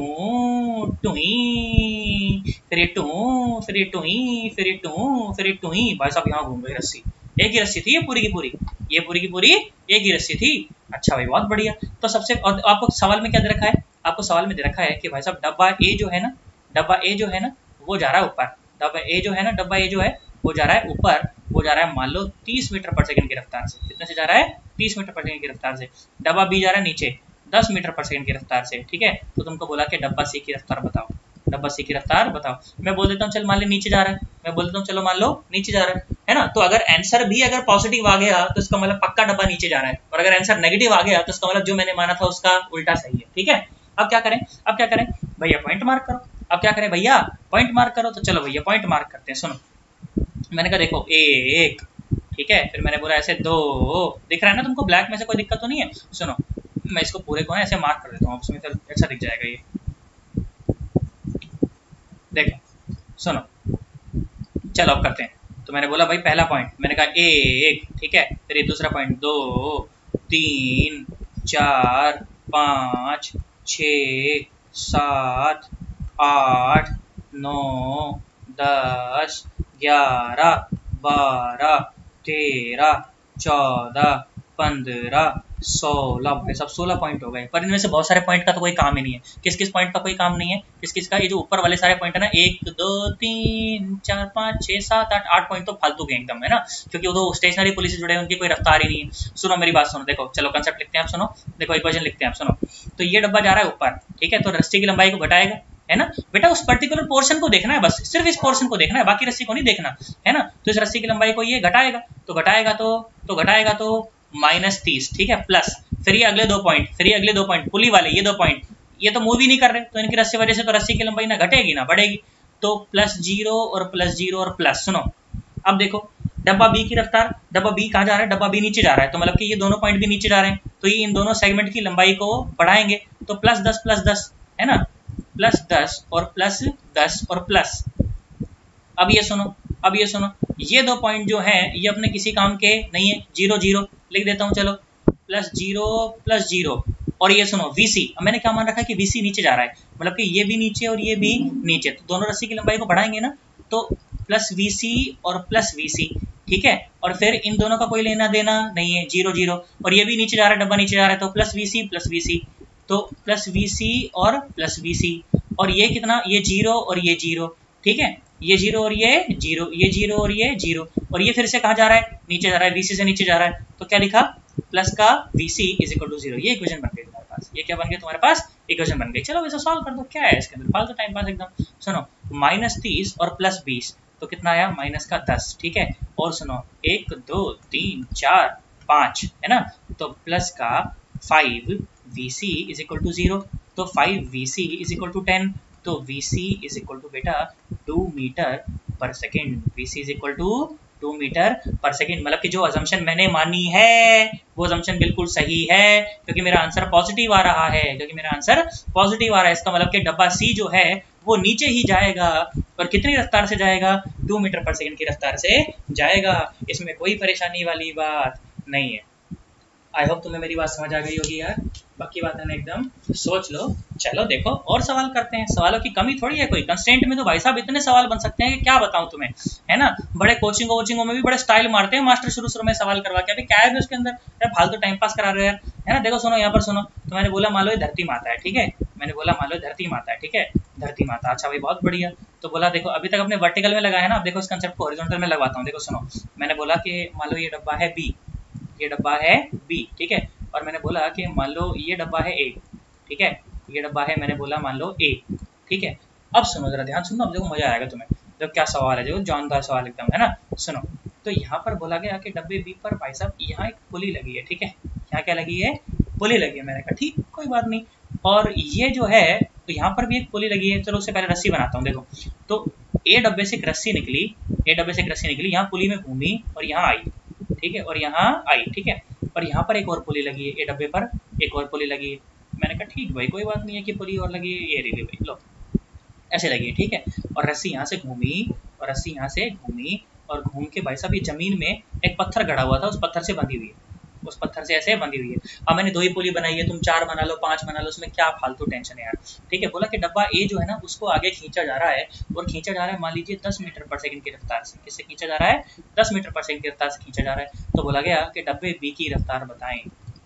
टुई, फिर ये टू, फिर ये टुई, फिर ये टू, फिर ये टुई, भाई साहब यहाँ घूम गई रस्सी, एक ही रस्सी थी ये पूरी की पूरी, ये पूरी की पूरी एक ही रस्सी थी। अच्छा भाई बहुत बढ़िया। तो सबसे आपको सवाल में क्या दे रखा है, आपको सवाल में दे रखा है कि भाई साहब डब्बा ए जो है ना, डब्बा ए जो है ना वो जा रहा है ऊपर, डब्बा ए जो है ना, डब्बा ए जो है वो जा रहा है ऊपर, वो जा रहा है मान लो 30 मीटर पर सेकंड की रफ्तार से, कितने से जा रहा है, 30 मीटर पर सेकंड की रफ्तार से। डब्बा बी जा रहा है नीचे 10 मीटर पर सेकंड की रफ्तार से, ठीक है। तो तुमको बोला कि डब्बा सी की रफ्तार बताओ, डब्बा सी की रफ्तार बताओ। मैं बोल देता हूँ चल मान लो नीचे जा रहा है, मैं बोल देता हूँ चलो मान लो नीचे जा रहा है ना। तो अगर आंसर भी अगर पॉजिटिव आ गया तो इसका मतलब पक्का डब्बा नीचे जा रहा है, और अगर आंसर नेगेटिव आ गया तो इसका मतलब जो मैंने माना था उसका उल्टा सही है, ठीक है। अब क्या करें, अब क्या करें भैया, पॉइंट मार्क करो। अब क्या करें भैया, पॉइंट मार्क करो। तो चलो भैया पॉइंट मार्क करते हैं। सुनो मैंने कहा देखो एक, ठीक है, फिर मैंने बोला ऐसे दो, दिख रहा है ना तुमको, ब्लैक में से कोई दिक्कत तो नहीं है। सुनो मैं इसको पूरे को ना ऐसे मार्क कर देता हूँ, उसमें तो अच्छा दिख जाएगा ये, देखो सुनो चलो अब करते हैं। तो मैंने बोला भाई पहला पॉइंट, मैंने कहा एक, ठीक है, फिर ये दूसरा पॉइंट 2 3 4 5 6 7 8 9 10 11 12 13 14 15 16, भाई साहब 16 पॉइंट हो गए। पर इनमें से बहुत सारे पॉइंट का तो कोई काम ही नहीं है। किस किस पॉइंट का कोई काम नहीं है, किस किस का, ये जो ऊपर वाले सारे पॉइंट है ना, 1 2 3 4 5 6 7 8 8 पॉइंट तो फालतू के एकदम, है ना, क्योंकि वो तो स्टेशनरी पुलिस से जुड़े हैं, उनकी कोई रफ्तार ही नहीं है। सुनो मेरी बात सुनो, देखो चलो कंसेप्ट लिखते हैं आप, सुनो देखो इक्वेशन लिखते हैं आप, सुनो। तो ये डब्बा जा रहा है ऊपर, ठीक है, तो रस्सी की लंबाई को घटाएगा, है ना बेटा, उस पर्टिकुलर पोर्शन को देखना है, बस सिर्फ इस पोर्शन को देखना है, बाकी रस्सी को नहीं देखना, है ना। तो इस रस्सी की लंबाई को ये घटाएगा, तो घटाएगा तो -30, ठीक है, प्लस फिर ये अगले 2 पॉइंट, फिर ये अगले 2 पॉइंट पुली वाले, ये 2 पॉइंट ये तो मूव ही नहीं कर रहे, तो इनकी रस्सी वजह से तो रस्सी की लंबाई ना घटेगी ना बढ़ेगी, तो +0 और +0 और प्लस। सुनो अब देखो डब्बा बी की रफ्तार, डब्बा बी कहाँ जा रहा है, डब्बा बी नीचे जा रहा है, तो मतलब कि ये दोनों पॉइंट भी नीचे जा रहे हैं, तो ये इन दोनों सेगमेंट की लंबाई को बढ़ाएंगे, तो +10 है ना, +10 और +10 और प्लस। अब ये सुनो, अब ये सुनो, ये 2 पॉइंट जो हैं ये अपने किसी काम के नहीं है, 0 0 लिख देता हूँ, चलो +0 और ये सुनो VC, अब मैंने क्या मान रखा है कि VC नीचे जा रहा है, मतलब कि ये भी नीचे और ये भी नीचे, तो दोनों रस्सी की लंबाई को बढ़ाएंगे ना, तो +VC और +VC, ठीक है, और फिर इन दोनों का कोई लेना देना नहीं है, 0 0, और ये भी नीचे जा रहा है, डब्बा नीचे जा रहा है, तो +VC तो +VC और +VC, और ये कितना, ये 0 और ये 0, ठीक है, ये 0 और ये 0, ये 0 और ये 0, और ये फिर से कहाँ जा रहा है, नीचे जा रहा है, VC से नीचे जा रहा है, तो क्या लिखा, प्लस का VC = 0, ये इक्वेशन बन गई तुम्हारे पास, ये क्या बन गया तुम्हारे पास, इक्वेशन बन गई। चलो इसे सॉल्व कर दो, क्या है इसके अंदर, फालतू टाइम पास एकदम। सुनो -30 और +20 तो कितना आया, -10, ठीक है, और सुनो 1 2 3 4 5 है ना, तो प्लस का 5VC = 0, तो 5VC = 10, तो VC = बेटा 2 मीटर पर सेकेंड, VC = 2 मीटर पर सेकेंड, मतलब कि जो अजम्पशन मैंने मानी है वो अजम्पशन बिल्कुल सही है, क्योंकि मेरा आंसर पॉजिटिव आ रहा है, क्योंकि मेरा आंसर पॉजिटिव आ रहा है, इसका मतलब कि डब्बा सी जो है वो नीचे ही जाएगा, और कितनी रफ्तार से जाएगा, 2 मीटर पर सेकेंड की रफ्तार से जाएगा, इसमें कोई परेशानी वाली बात नहीं है। आई होप तुम्हें मेरी बात समझ आ गई होगी यार, बाकी बात है ना एकदम सोच लो। चलो देखो और सवाल करते हैं, सवालों की कमी थोड़ी है कोई, कंस्टेंट में तो भाई साहब इतने सवाल बन सकते हैं कि क्या बताऊं तुम्हें, है ना। बड़े कोचिंगों में भी बड़े स्टाइल मारते हैं मास्टर शुरू में सवाल करवा के, अभी क्या है उसके अंदर यार, फालतू टाइम पास करा रहे हो यार, है ना। देखो सुनो यहाँ पर सुनो, तो मैंने बोला मान लो ये धरती माता है, ठीक है, मैंने बोला मान लो धरती माता है, ठीक है, धरती माता, अच्छा भाई बहुत बढ़िया। तो बोला देखो अभी तक अपने वर्टिकल में लगा है ना, अब देखो इस कंसेप्ट को हॉरिजॉन्टल में लगवाता हूँ। देखो सुनो मैंने बोला कि मान लो ये डब्बा है बी, ये डब्बा है बी, ठीक है, और मैंने बोला कि मान लो ये डब्बा है ए, ठीक है, ये डब्बा है मैंने बोला मान लो ए, ठीक है। अब सुनो जरा ध्यान सुनो, अब देखो मजा आएगा तुम्हें। जब क्या सवाल है, जो जानदार सवाल एकदम है ना। सुनो, तो यहाँ पर बोला गया कि डब्बे बी पर भाई साहब यहाँ एक पुली लगी है, ठीक है। यहाँ क्या लगी है? पुली लगी है। मैंने कहा ठीक कोई बात नहीं। और ये जो है तो यहाँ पर भी एक पुली लगी है। चलो उससे पहले रस्सी बनाता हूँ। देखो तो ए डब्बे से एक रस्सी निकली, ए डब्बे से एक रस्सी निकली, यहाँ पुली में घूमी और यहाँ आई, ठीक है, और यहाँ आई, ठीक है। और यहाँ पर एक और पुली लगी है, ए डब्बे पर एक और पुली लगी है। मैंने कहा ठीक भाई कोई बात नहीं है कि पुली और लगी है, ये रही भाई, लो ऐसे लगी है, ठीक है। और रस्सी यहाँ से घूमी और रस्सी यहाँ से घूमी और घूम के भाई साहब ये जमीन में एक पत्थर गड़ा हुआ था, उस पत्थर से बंधी हुई है, उस पत्थर से ऐसे बंधी हुई है। अब मैंने 2 ही पुली बनाई है, तुम 4 बना लो 5 बना लो, उसमें क्या फालतू टेंशन है यार, ठीक है। बोला कि डब्बा ए जो है ना उसको आगे खींचा जा रहा है, और खींचा जा रहा है मान लीजिए 10 मीटर पर सेकंड की रफ्तार से। किससे खींचा जा रहा है? 10 मीटर पर सेकंड की रफ्तार से खींचा जा रहा है। तो बोला गया कि डब्बे बी की रफ्तार बताएं,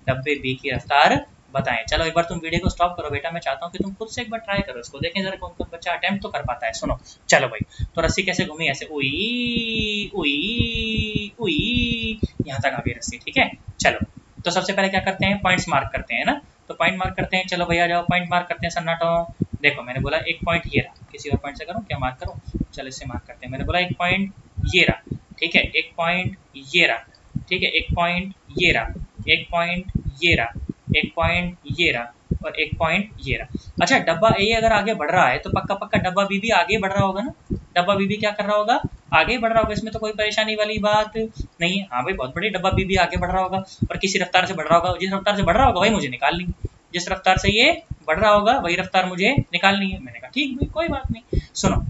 डब्बे बी की रफ्तार बताएं। चलो एक बार तुम वीडियो को स्टॉप करो बेटा, मैं चाहता हूँ कि तुम खुद से एक बार ट्राई करो इसको, देखें जरा कौन कौन बच्चा अटेम्प्ट तो कर पाता है। सुनो चलो भाई, तो रस्सी कैसे घूमी? ऐसे उई उई उई, यहाँ तक आ गई रस्सी, ठीक है। चलो तो सबसे पहले क्या करते हैं? पॉइंट्स मार्क करते हैं ना, तो पॉइंट मार्क करते हैं। चलो भैया जाओ पॉइंट मार्क करते हैं सन्नाटो। देखो मैंने बोला एक पॉइंट ये रहा, किसी और पॉइंट से करूँ क्या मार्क करूँ? चलो इससे मार्क करते हैं। मैंने बोला एक पॉइंट ये रहा, ठीक है, एक पॉइंट ये रहा, ठीक है, एक पॉइंट ये रहा, एक पॉइंट ये रहा, एक पॉइंट ये रहा, और एक पॉइंट ये रहा। अच्छा डब्बा ए अगर आगे बढ़ रहा है तो पक्का पक्का डब्बा बी भी आगे बढ़ रहा होगा ना, डब्बा बी भी क्या कर रहा होगा? आगे बढ़ रहा होगा, इसमें तो कोई परेशानी वाली बात नहीं है। हाँ भाई बहुत बड़ी, डब्बा बी भी आगे बढ़ रहा होगा और किसी रफ्तार से बढ़ रहा होगा। जिस रफ्तार से बढ़ रहा होगा वही मुझे निकालनी, जिस रफ्तार से ये बढ़ रहा होगा वही रफ्तार मुझे निकालनी है। मैंने कहा ठीक भाई कोई बात नहीं। सुनो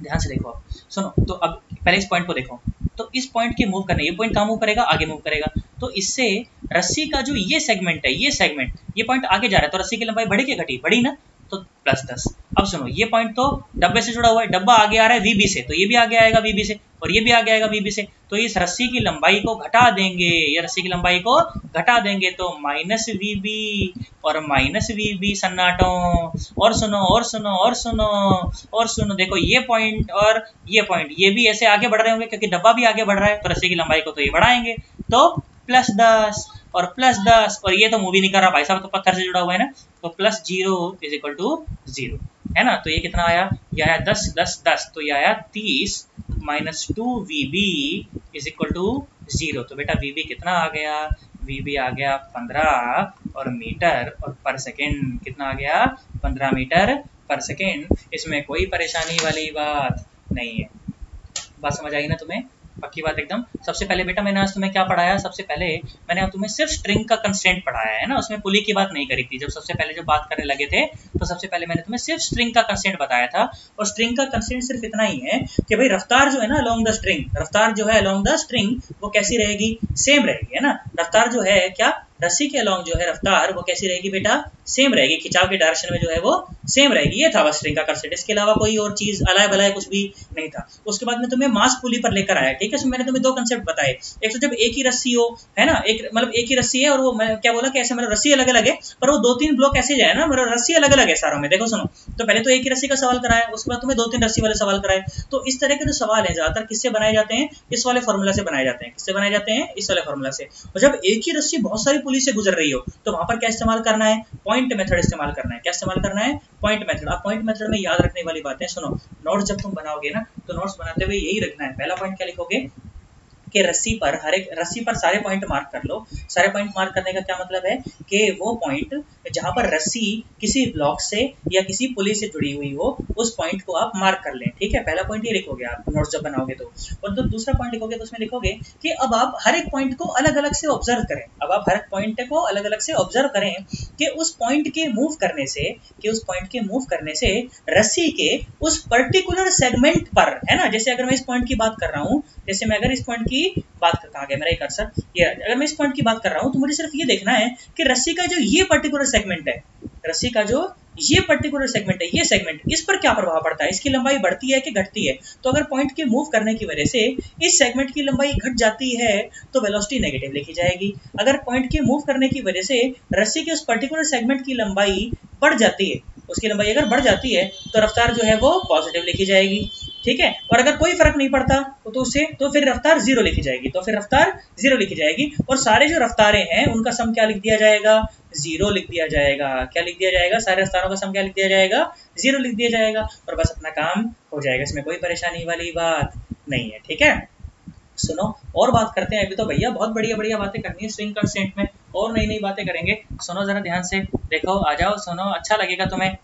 ध्यान से देखो, अब सुनो, तो अब पहले इस पॉइंट को देखो, तो इस पॉइंट के मूव करने, ये पॉइंट कहाँ मूव करेगा? आगे मूव करेगा। तो इससे रस्सी का जो ये सेगमेंट है, ये सेगमेंट, ये पॉइंट आगे जा रहा है, तो रस्सी की लंबाई बढ़ी के घटी? बढ़ी ना, तो +10। अब सुनो ये पॉइंट तो डब्बे से जुड़ा हुआ है, डब्बा आगे आ रहा है वीबी से, तो ये भी आगे आएगा वीबी से, और ये भी आगे आएगा वीबी से। तो इस रस्सी की लंबाई को घटा देंगे, ये रस्सी की लंबाई को घटा देंगे, तो -वीबी और -वीबी सन्नाटो। और सुनो और सुनो और सुनो और सुनो, देखो ये पॉइंट और ये पॉइंट, ये भी ऐसे आगे बढ़ रहे होंगे क्योंकि डब्बा भी आगे बढ़ रहा है, तो रस्सी की लंबाई को तो ये बढ़ाएंगे, तो +10 और +10, और ये तो मूव ही नहीं कर रहा भाई साहब, तो पत्थर से जुड़ा हुआ है ना, तो +0 = 0 है ना। तो ये कितना आया? ये आया 10 10 10, तो ये आया 30 -2VB = 0। तो बेटा VB कितना आ गया? VB आ गया 15 और मीटर, और पर सेकेंड कितना आ गया? 15 मीटर पर सेकेंड। इसमें कोई परेशानी वाली बात नहीं है। बात समझ आई ना तुम्हें? पक्की बात एकदम। सबसे पहले बेटा मैंने आज तुम्हें क्या पढ़ाया? सबसे पहले मैंने तुम्हें सिर्फ स्ट्रिंग का कंस्ट्रेंट पढ़ाया है ना, उसमें पुली की बात नहीं करी थी। जब सबसे पहले जब बात करने लगे थे तो सबसे पहले मैंने तुम्हें सिर्फ स्ट्रिंग का कंस्ट्रेंट बताया था, और स्ट्रिंग का कंस्ट्रेंट सिर्फ इतना ही है कि भाई रफ्तार जो है ना अलोंग द स्ट्रिंग, रफ्तार जो है अलोंग द स्ट्रिंग वो कैसी रहेगी? सेम रहेगी, है ना। रफ्तार जो है क्या, रस्सी के अलोंग जो है रफ्तार वो कैसी रहेगी बेटा? सेम रहेगी, खिंचाव के डायरेक्शन में जो है वो सेम रहेगी। ये था बस स्ट्रिंग का कंस्ट्रेंट, इसके अलावा कोई और चीज अलाय बलाय कुछ भी नहीं था। उसके बाद में तुम्हें मास पुली पर लेकर आया, ठीक है। इसमें मैंने तुम्हें 2 कंसेप्ट बताए। एक तो जब एक ही रस्सी हो, है ना, एक मतलब एक ही रस्सी है, और वो मैं क्या बोला कि ऐसे मतलब रस्सी अलग अलग है, पर वो 2-3 ब्लॉक ऐसे जाए ना, मतलब रस्सी अलग अलग है सारों में। देखो सुनो, तो पहले तो एक ही रस्सी का सवाल कराया, उसके बाद तुम्हें 2-3 रस्सी वाले सवाल कराए। तो इस तरह के जो सवाल है ज्यादातर किससे बनाए जाते हैं? इस वाले फॉर्मूला से बनाए जाते हैं। किससे बनाए जाते हैं? इस वाले फॉर्मूला से। और जब एक ही रस्सी बहुत सारी पुली से गुजर रही हो तो वहां पर क्या इस्तेमाल करना है? पॉइंट मेथड इस्तेमाल करना है। क्या इस्तेमाल करना है? Point method. अब पॉइंट मेथड में याद रखने वाली बातें सुनो, नोट्स जब तुम बनाओगे ना तो नोट्स बनाते हुए यही रखना है। पहला पॉइंट क्या लिखोगे कि रस्सी पर, हर एक रस्सी पर सारे पॉइंट मार्क कर लो। सारे पॉइंट मार्क करने का क्या मतलब है कि वो पॉइंट जहां पर रस्सी किसी ब्लॉक से या किसी पुली से जुड़ी हुई हो उस पॉइंट को आप मार्क कर लें, ठीक है। पहला पॉइंट ये लिखोगे आप नोट्स जब बनाओगे तो। और जब दूसरा पॉइंट लिखोगे तो उसमें लिखोगे कि अब आप हर एक पॉइंट को अलग अलग से ऑब्जर्व करें। अब आप हर एक पॉइंट को अलग अलग से ऑब्जर्व करें कि उस पॉइंट के मूव करने से, रस्सी के उस पर्टिकुलर सेगमेंट पर, है ना। जैसे अगर मैं इस पॉइंट की बात कर रहा हूँ, जैसे मैं अगर इस पॉइंट की बात करता हूँ, मेरा कर्सर ये, अगर मैं इस पॉइंट की बात कर रहा हूँ तो मुझे सिर्फ ये देखना है कि रस्सी का जो ये पर्टिकुलर सेगमेंट है, रस्सी का जो ये पर्टिकुलर सेगमेंट है, ये सेगमेंट, इस पर क्या प्रभाव पड़ता है, इसकी लंबाई बढ़ती है कि घटती है। तो अगर पॉइंट के मूव करने की वजह से इस सेगमेंट की लंबाई घट जाती है तो वेलोसिटी नेगेटिव लिखी जाएगी। अगर पॉइंट के मूव करने की वजह से रस्सी के उस पर्टिकुलर सेगमेंट की लंबाई बढ़ जाती है, उसकी लंबाई अगर बढ़ जाती है तो रफ्तार जो है वो पॉजिटिव लिखी जाएगी। ठीक है। और अगर कोई फर्क नहीं पड़ता तो उसे तो फिर रफ्तार जीरो लिखी जाएगी, तो फिर रफ्तार जीरो लिखी जाएगी। और सारे जो रफ्तारें हैं उनका सम क्या लिख दिया जाएगा, जीरो लिख दिया जाएगा। क्या लिख दिया जाएगा, सारे रफ्तारों का सम क्या लिख दिया जाएगा, जीरो लिख दिया जाएगा। और बस अपना काम हो जाएगा, इसमें कोई परेशानी वाली बात नहीं है। ठीक है, सुनो और बात करते हैं। अभी तो भैया बहुत बढ़िया बढ़िया बातें करनी है स्विंग कंस्ट्रेंट में, और नई नई बातें करेंगे। सुनो जरा ध्यान से, देखो आ जाओ, सुनो, अच्छा लगेगा तुम्हें।